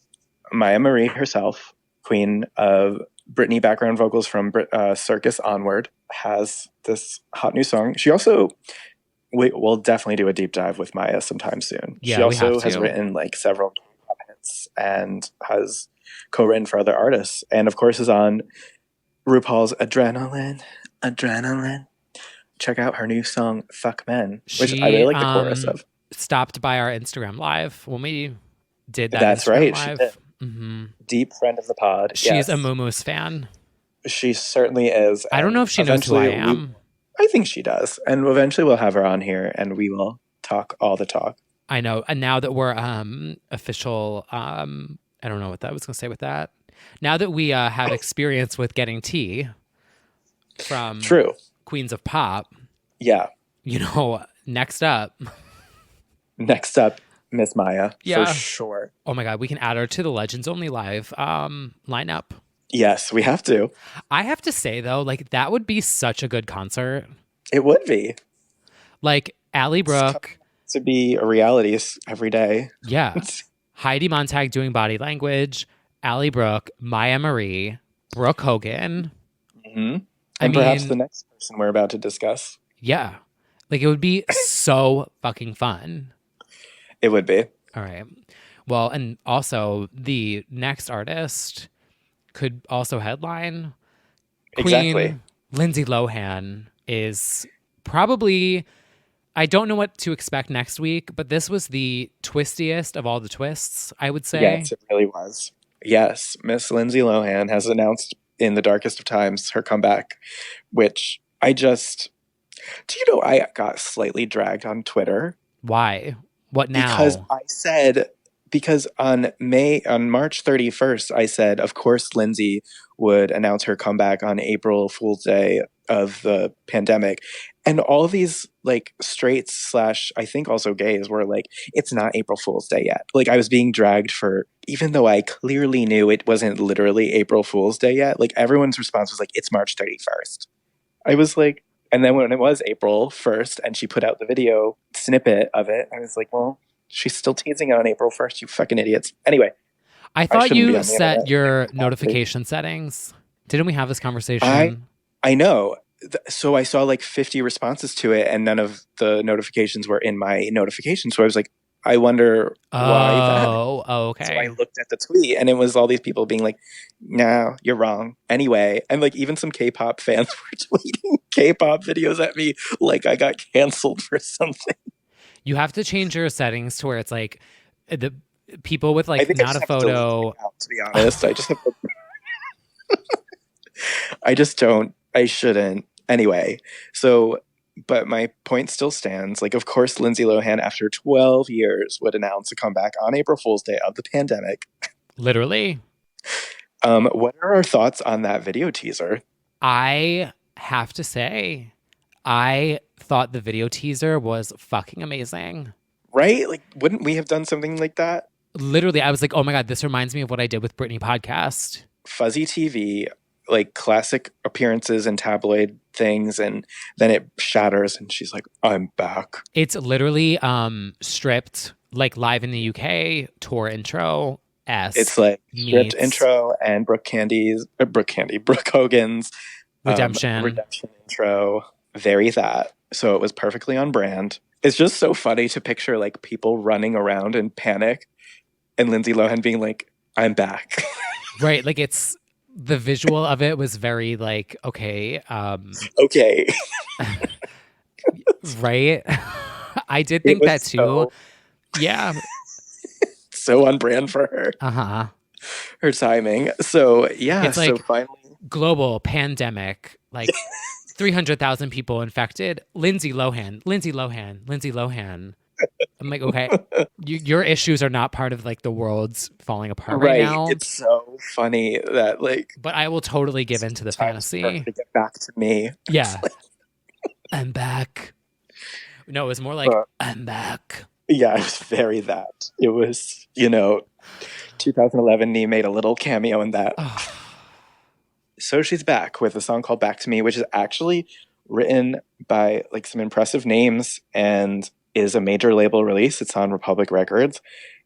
Myah Marie herself, queen of Britney background vocals from Circus onward, has this hot new song. She also, we'll definitely do a deep dive with Myah sometime soon. Yeah, she also has written like several hits and has co-written for other artists, and of course is on RuPaul's Adrenaline. Check out her new song Fuck Men, which I really like the chorus of. Stopped by our Instagram live when we did that. That's Instagram right. live. She did. Mm-hmm. Deep friend of the pod. She's a Moomoo's fan. She certainly is. I don't know if she knows who I am. I think she does, and eventually we'll have her on here and we will talk all the talk. I know. And now that we're official, I don't know what I was going to say with that. Now that we have experience with getting tea from True. Queens of Pop, Yeah. you know, next up, Miss Myah, Yeah. for sure. oh my God, we can add her to the Legends Only Live lineup. Yes, we have to. I have to say, though, like, that would be such a good concert. It would be. Like, Allie Brooke. To be a reality every day. Yeah. Heidi Montag doing Body Language, Allie Brooke, Myah Marie, Brooke Hogan. Mm-hmm. And perhaps the next person we're about to discuss. Yeah. Like, it would be so fucking fun. It would be. All right. Well, and also the next artist could also headline. Exactly. Queen Lindsay Lohan is probably, I don't know what to expect next week, but this was the twistiest of all the twists, I would say. Yes, it really was. Yes, Miss Lindsay Lohan has announced in the darkest of times her comeback, which I just, do you know, I got slightly dragged on Twitter. Why? What now? Because on March 31st, I said, of course, Lindsay would announce her comeback on April Fool's Day of the pandemic. And all these like straights / I think also gays were like, it's not April Fool's Day yet. Like I was being dragged for, even though I clearly knew it wasn't literally April Fool's Day yet, like everyone's response was like, it's March 31st. I was like, and then when it was April 1st and she put out the video snippet of it, I was like, well, she's still teasing on April 1st, you fucking idiots. Anyway. I thought you set your notification settings. Didn't we have this conversation? I know. So I saw like 50 responses to it and none of the notifications were in my notification. So I was like, I wonder why that. Oh, okay. So I looked at the tweet and it was all these people being like, no, you're wrong. Anyway, and like even some K-pop fans were tweeting K-pop videos at me like I got canceled for something. You have to change your settings to where it's like the people with like not a photo. To be honest, I just have I just don't. I shouldn't. Anyway, so, but my point still stands. Like, of course, Lindsay Lohan, after 12 years, would announce a comeback on April Fool's Day of the pandemic. Literally. What are our thoughts on that video teaser? I have to say, I thought the video teaser was fucking amazing. Right? Like, wouldn't we have done something like that? Literally, I was like, oh my God, this reminds me of what I did with Britney podcast. Fuzzy TV, like classic appearances and tabloid things, and then it shatters and she's like, I'm back. It's literally stripped, like live in the UK, tour intro. It's like stripped intro and Brooke Hogan's redemption intro. Very that. So it was perfectly on brand. It's just so funny to picture like people running around in panic and Lindsay Lohan being like, I'm back. Right. Like it's, the visual of it was very like, okay. Okay. Right? I did think that too. So, yeah. So on brand for her. Uh-huh. Her timing. So yeah. It's like so finally, global pandemic, like 300,000 people infected. Lindsay Lohan. I'm like, okay, your issues are not part of like the world's falling apart right now. It's so funny that like, but I will totally give into the fantasy. To get back to me. Yeah. I'm back. No, it was more like, I'm back. Yeah, it was very that. It was, 2011 Nee made a little cameo in that. So she's back with a song called Back to Me, which is actually written by like some impressive names and is a major label release. It's on Republic Records.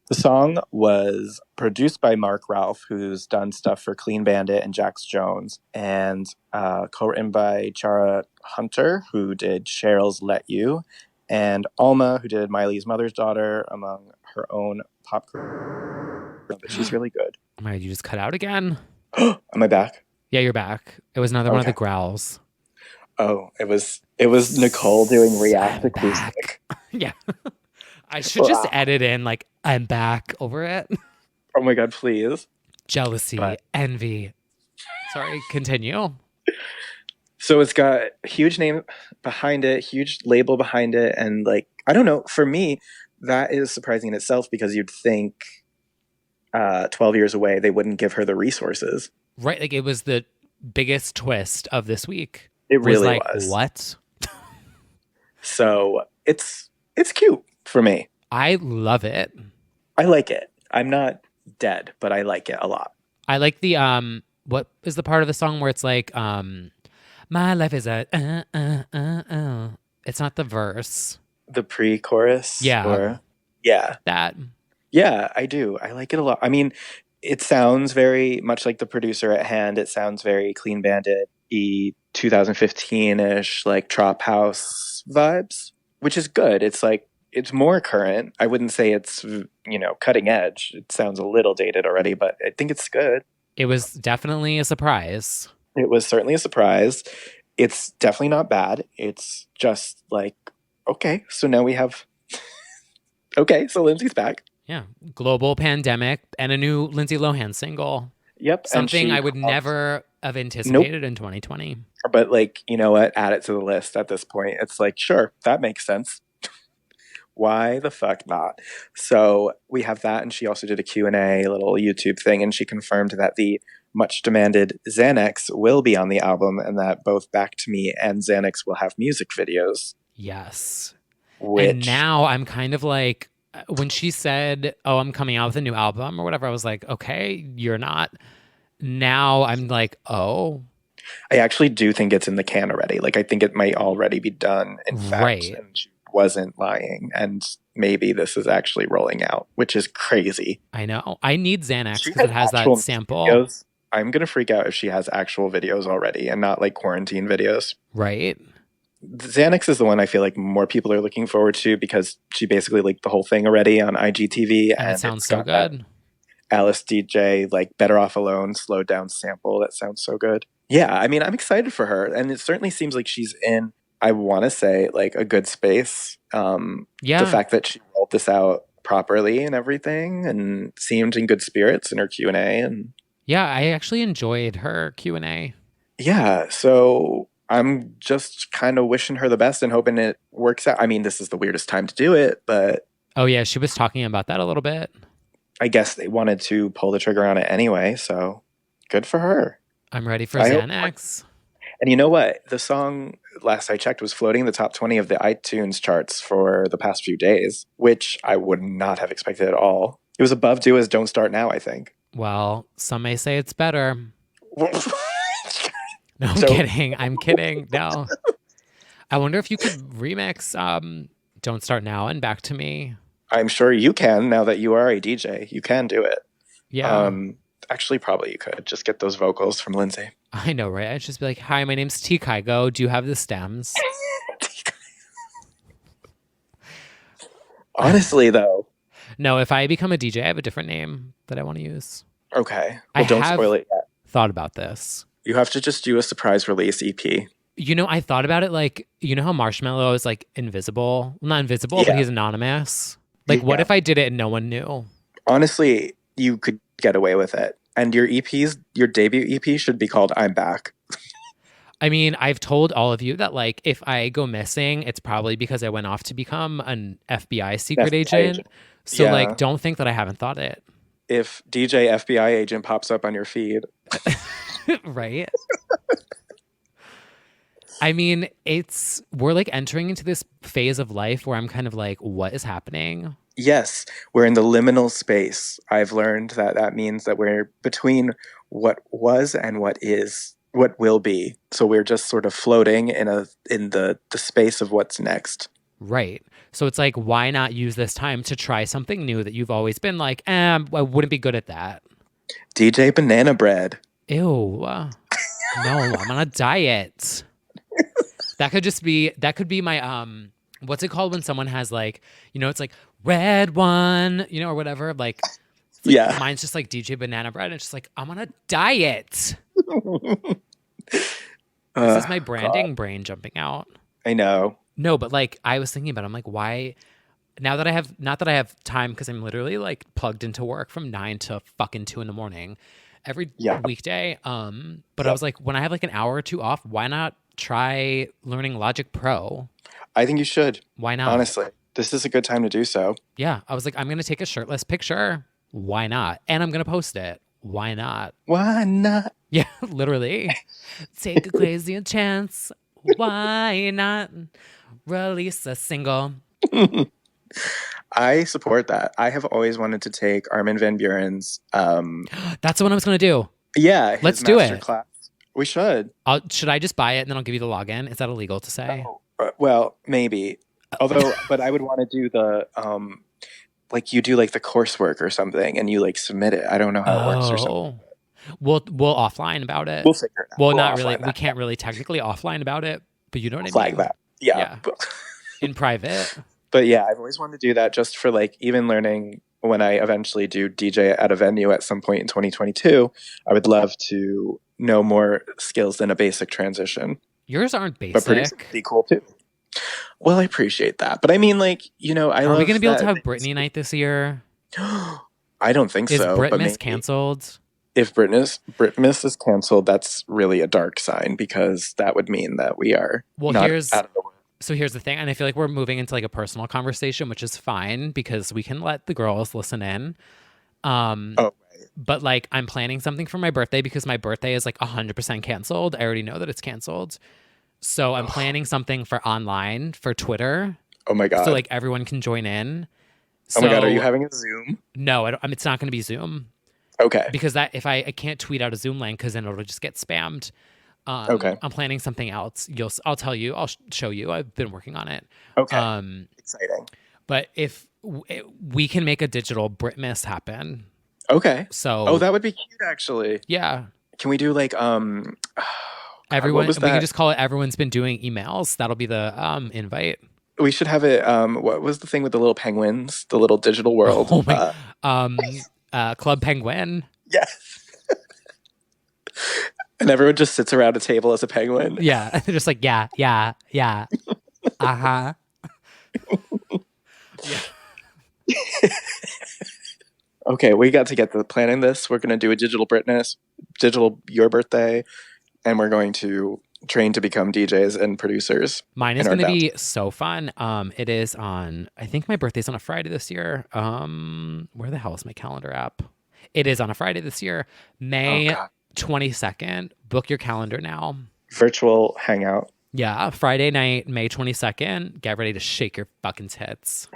The song was produced by Mark Ralph, who's done stuff for Clean Bandit and Jax Jones, and co-written by Chara Hunter, who did Cheryl's Let You, and Alma, who did Miley's Mother's Daughter, among her own pop group. But she's really good. Oh my God, you just cut out again? Am I back? Yeah, you're back. It was another one of the growls. Oh, it was Nicole doing React acoustic. Yeah. I should just edit in like, I'm back over it. Oh my God, please. Jealousy, envy. Sorry, continue. So it's got a huge name behind it, huge label behind it. And like, I don't know, for me, that is surprising in itself because you'd think 12 years away, they wouldn't give her the resources. Right. Like it was the biggest twist of this week. It really like, was. What? So it's cute for me. I love it. I like it. I'm not dead, but I like it a lot. I like the what is the part of the song where it's like my life is a It's not the verse. The pre-chorus? Yeah. Yeah. That. Yeah, I do. I like it a lot. I mean, it sounds very much like the producer at hand. It sounds very Clean Bandit-y, 2015-ish, like Trop House vibes, which is good. It's like, it's more current. I wouldn't say it's, cutting edge. It sounds a little dated already, but I think it's good. It was definitely a surprise. It was certainly a surprise. It's definitely not bad. It's just like, okay, so now we have... okay, so Lindsay's back. Yeah. Global pandemic and a new Lindsay Lohan single. Yep. Something I would never have anticipated in 2020. But like, you know what? Add it to the list at this point. It's like, sure, that makes sense. Why the fuck not? So we have that. And she also did a Q&A, little YouTube thing. And she confirmed that the much demanded Xanax will be on the album and that both Back to Me and Xanax will have music videos. Yes. And now I'm kind of like, when she said, oh, I'm coming out with a new album or whatever, I was like, okay, you're not. Now I'm like, oh. I actually do think it's in the can already. Like, I think it might already be done, in fact. Right. And she wasn't lying. And maybe this is actually rolling out, which is crazy. I know. I need Xanax because it has that sample. Videos. I'm going to freak out if she has actual videos already and not like quarantine videos. Right. Xanax is the one I feel like more people are looking forward to because she basically leaked the whole thing already on IGTV. And it sounds so good. Alice DJ, like Better Off Alone, slowed down sample. That sounds so good. Yeah, I mean, I'm excited for her. And it certainly seems like she's in, I want to say, like a good space. The fact that she rolled this out properly and everything and seemed in good spirits in her Q&A. And yeah, I actually enjoyed her Q&A. Yeah, so I'm just kind of wishing her the best and hoping it works out. I mean, this is the weirdest time to do it, but... Oh, yeah, she was talking about that a little bit. I guess they wanted to pull the trigger on it anyway, so good for her. I'm ready for Xanax. And you know what? The song, last I checked, was floating in the top 20 of the iTunes charts for the past few days, which I would not have expected at all. It was above Dua's Don't Start Now, I think. Well, some may say it's better. No, I'm kidding. I'm kidding. No. I wonder if you could remix Don't Start Now and Back to Me. I'm sure you can now that you are a DJ. You can do it. Yeah. Actually, probably you could. Just get those vocals from Lindsay. I know, right? I'd just be like, hi, my name's T. Kygo. Do you have the stems? Honestly, though. No, if I become a DJ, I have a different name that I want to use. Okay. Well, don't spoil it yet. Thought about this. You have to just do a surprise release EP. You know, I thought about it like, you know how Marshmallow is like invisible? Well, not invisible, but he's anonymous. Like, what if I did it and no one knew? Honestly, you could get away with it. And your EPs, your debut EP should be called I'm Back. I mean, I've told all of you that, like, if I go missing, it's probably because I went off to become an FBI secret agent. So, like, don't think that I haven't thought it. If DJ FBI agent pops up on your feed. Right? I mean, we're like entering into this phase of life where I'm kind of like, what is happening? Yes, we're in the liminal space. I've learned that means that we're between what was and what will be. So we're just sort of floating in the space of what's next. Right. So it's like, why not use this time to try something new that you've always been like, I wouldn't be good at that. DJ Banana Bread. Ew. No, I'm on a diet. That could be my, what's it called when someone has like, it's like red one, or whatever. Like, mine's just like DJ Banana Bread. And it's just like, I'm on a diet. This is my branding brain jumping out. I know. No, but like I was thinking about it, I'm like, why now that I have, not that I have time because I'm literally like plugged into work from 9 to fucking 2 a.m. every weekday. But I was like, when I have like an hour or two off, why not try learning Logic Pro? I think you should. Why not? Honestly. This is a good time to do so. Yeah. I was like, I'm going to take a shirtless picture. Why not? And I'm going to post it. Why not? Why not? Yeah, literally. Take a crazy chance. Why not release a single? I support that. I have always wanted to take Armin van Buren's That's what I was going to do. his Let's do master it. class. We should. Should I just buy it and then I'll give you the login? Is that illegal to say? Well, maybe. Although, but I would want to do the like you do like the coursework or something, and you like submit it. I don't know how it works or something. We'll offline about it. We'll figure it out. Well, We'll not really. offline that. We can't really technically offline about it, but you know what I mean. Flag that. Yeah. Yeah. In private. But yeah, I've always wanted to do that just for like even learning when I eventually do DJ at a venue at some point in 2022. I would love to know more skills than a basic transition. Yours aren't But basic. producing would be cool too. Well, I appreciate that. But I mean, like, you know, Are we going to be able to have Britney night this year? I don't think Is so. But Britmas maybe canceled? if Britmas is canceled, that's really a dark sign because that would mean that we are not out of the world. So here's the thing, and I feel like we're moving into like a personal conversation, which is fine because we can let the girls listen in. Right. But like I'm planning something for my birthday because my birthday is like 100% canceled. I already know that it's canceled. So I'm planning something for online for Twitter. Oh my God. So like everyone can join in. Oh my God, are you having a Zoom? No, it's not going to be Zoom. Okay. Because that if I can't tweet out a Zoom link because then it'll just get spammed. Okay. I'm planning something else. I'll tell you. I'll show you. I've been working on it. Okay. Exciting. But if we can make a digital Britmas happen. Okay. So. That would be cute, actually. Yeah. Can we do like everyone? we can just call it. Everyone's been doing emails. That'll be the invite. We should have it. What was the thing with the little penguins? The little digital world. Oh my. Club Penguin. Yes. And everyone just sits around a table as a penguin. Yeah. They're just like, yeah. Uh-huh. Yeah. Okay, we got to get to planning this. We're going to do a digital Britness, digital your birthday, and we're going to train to become DJs and producers. Mine is going to be so fun. It is on, I think my birthday's on a Friday this year. Where the hell is my calendar app? It is on a Friday this year. May 22nd. Book your calendar now. Virtual hangout. Yeah, Friday night, May 22nd. Get ready to shake your fucking tits.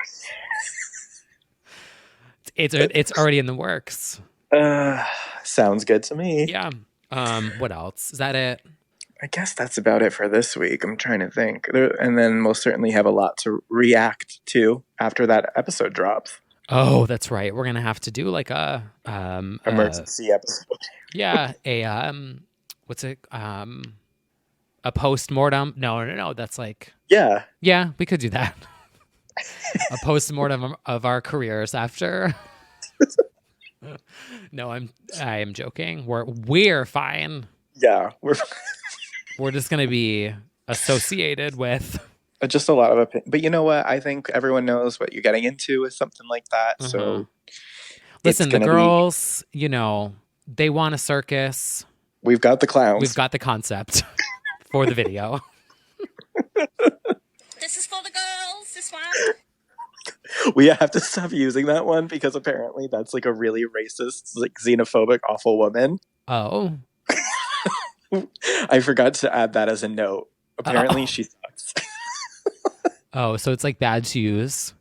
It's already in the works. Sounds good to me. Yeah. What else? Is that it? I guess that's about it for this week. I'm trying to think. And then we'll certainly have a lot to react to after that episode drops. Oh, that's right. We're going to have to do like a emergency episode. Yeah, what's it? A post-mortem? No. That's like yeah, we could do that. A post-mortem of our careers after. No, I am joking. We're fine. Yeah, we're just gonna be associated with just a lot of opinion. But you know what? I think everyone knows what you're getting into with something like that. Mm-hmm. So listen, the girls, you know, they want a circus. We've got the clowns. We've got the concept for the video. This is for the girls. This one. We have to stop using that one because apparently that's like a really racist, like xenophobic, awful woman. Oh. I forgot to add that as a note. Apparently she sucks. Oh, so it's like bad to use.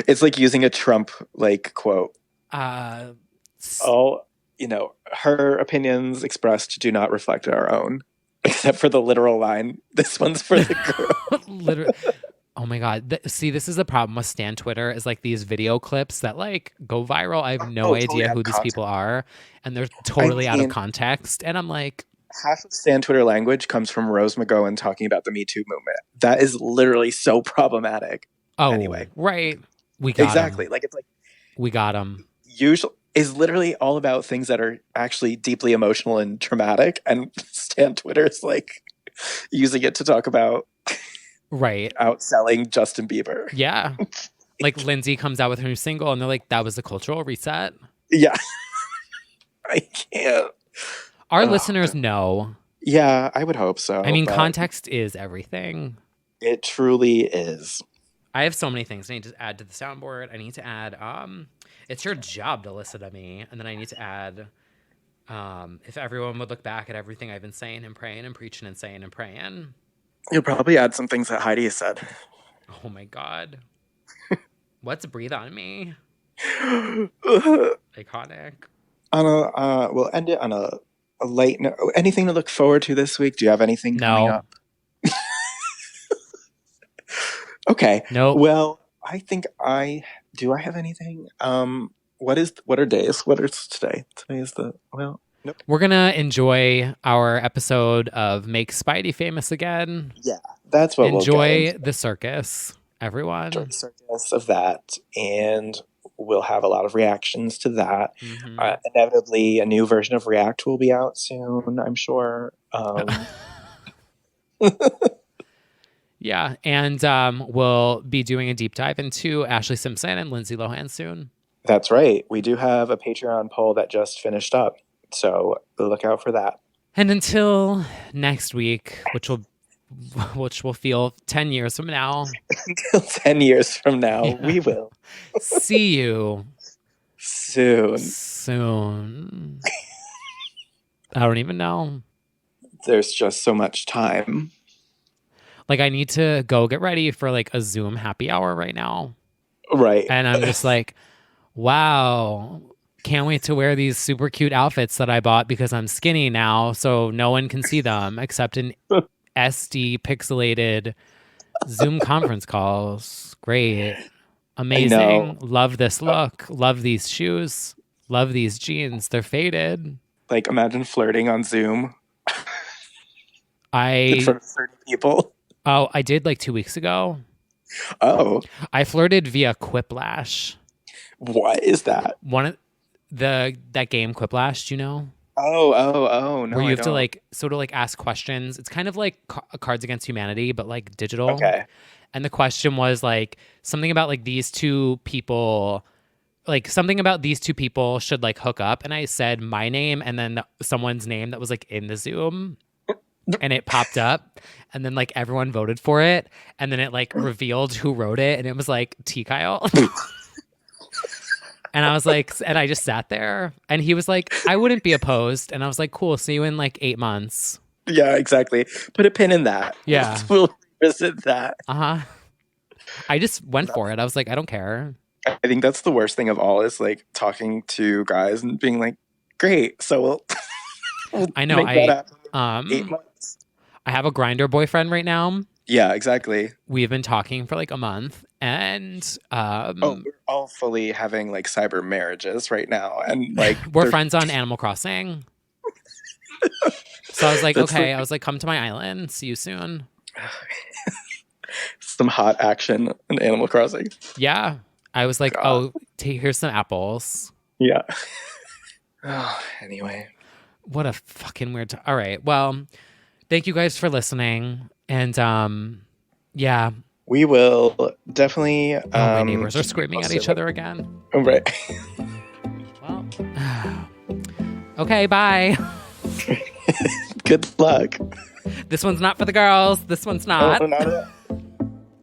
It's like using a Trump like quote. All, you know, her opinions expressed do not reflect our own. Except for the literal line. This one's for the girl. Literally. Oh my God. See, this is the problem with Stan Twitter is like these video clips that like go viral. I have no idea who these people are. And they're totally out of context. And I'm like. Half of Stan Twitter language comes from Rose McGowan talking about the Me Too movement. That is literally so problematic. Oh, anyway. Right. We got exactly. Him. Like it's like. We got him. Usually is literally all about things that are actually deeply emotional and traumatic. And Stan Twitter is like using it to talk about. Right. Outselling Justin Bieber. Yeah. Like Lindsay comes out with her new single and they're like, that was the cultural reset. Yeah. I can't. Our listeners know. Yeah, I would hope so. I mean, context is everything. It truly is. I have so many things I need to add to the soundboard. I need to add, it's your job to listen to me. And then I need to add, if everyone would look back at everything I've been saying and praying and preaching and saying and praying. You'll probably add some things that Heidi has said. Oh my God. What's Breathe on Me? Iconic. We'll end it on a light note. Anything to look forward to this week? Do you have anything coming up? Okay. No. Well, I think I have anything. What are days? What is today? Today is nope. We're gonna enjoy our episode of Make Speidi Famous Again. Yeah, that's what enjoy the circus, everyone. Enjoy the circus of that, and we'll have a lot of reactions to that. Mm-hmm. Inevitably, a new version of React will be out soon, I'm sure. Yeah, and we'll be doing a deep dive into Ashley Simpson and Lindsay Lohan soon. That's right. We do have a Patreon poll that just finished up, so look out for that. And until next week, which will feel 10 years from now. Until 10 years from now, we will. See you soon. I don't even know. There's just so much time. Like, I need to go get ready for like a Zoom happy hour right now. Right. And I'm just like, wow, can't wait to wear these super cute outfits that I bought because I'm skinny now, so no one can see them except in SD pixelated Zoom conference calls. Great. Amazing. Love this look. Love these shoes. Love these jeans. They're faded. Like, imagine flirting on Zoom. In front of 30 people. Oh, I did like 2 weeks ago. Oh. I flirted via Quiplash. What is that? That game Quiplash, do you know? Oh, no. Where you have to like sort of like ask questions. It's kind of like Cards Against Humanity, but like digital. Okay. And the question was like something about like these two people, like something about these two people should like hook up. And I said my name and then someone's name that was like in the Zoom. And it popped up, and then like everyone voted for it, and then it like revealed who wrote it, and it was like T. Kyle. And I was like, and I just sat there, and he was like, I wouldn't be opposed, and I was like, cool, see you in like 8 months. Yeah, exactly. Put a pin in that. Yeah, we'll revisit that. I just went for it. I was like, I don't care. I think that's the worst thing of all is like talking to guys and being like, great, so we'll I know. make that happen. 8 months. I have a Grindr boyfriend right now. Yeah, exactly. We've been talking for like a month, and we're all fully having like cyber marriages right now, and like we're friends on Animal Crossing. So I was like, okay, I was like, come to my island. See you soon. Some hot action in Animal Crossing. Yeah, I was like, here's some apples. Yeah. Anyway, what a fucking weird. All right, well. Thank you guys for listening. And yeah. We will definitely... my neighbors are screaming at each other again. Oh, right. Well, okay, bye. Good luck. This one's not for the girls. This one's not. Oh, not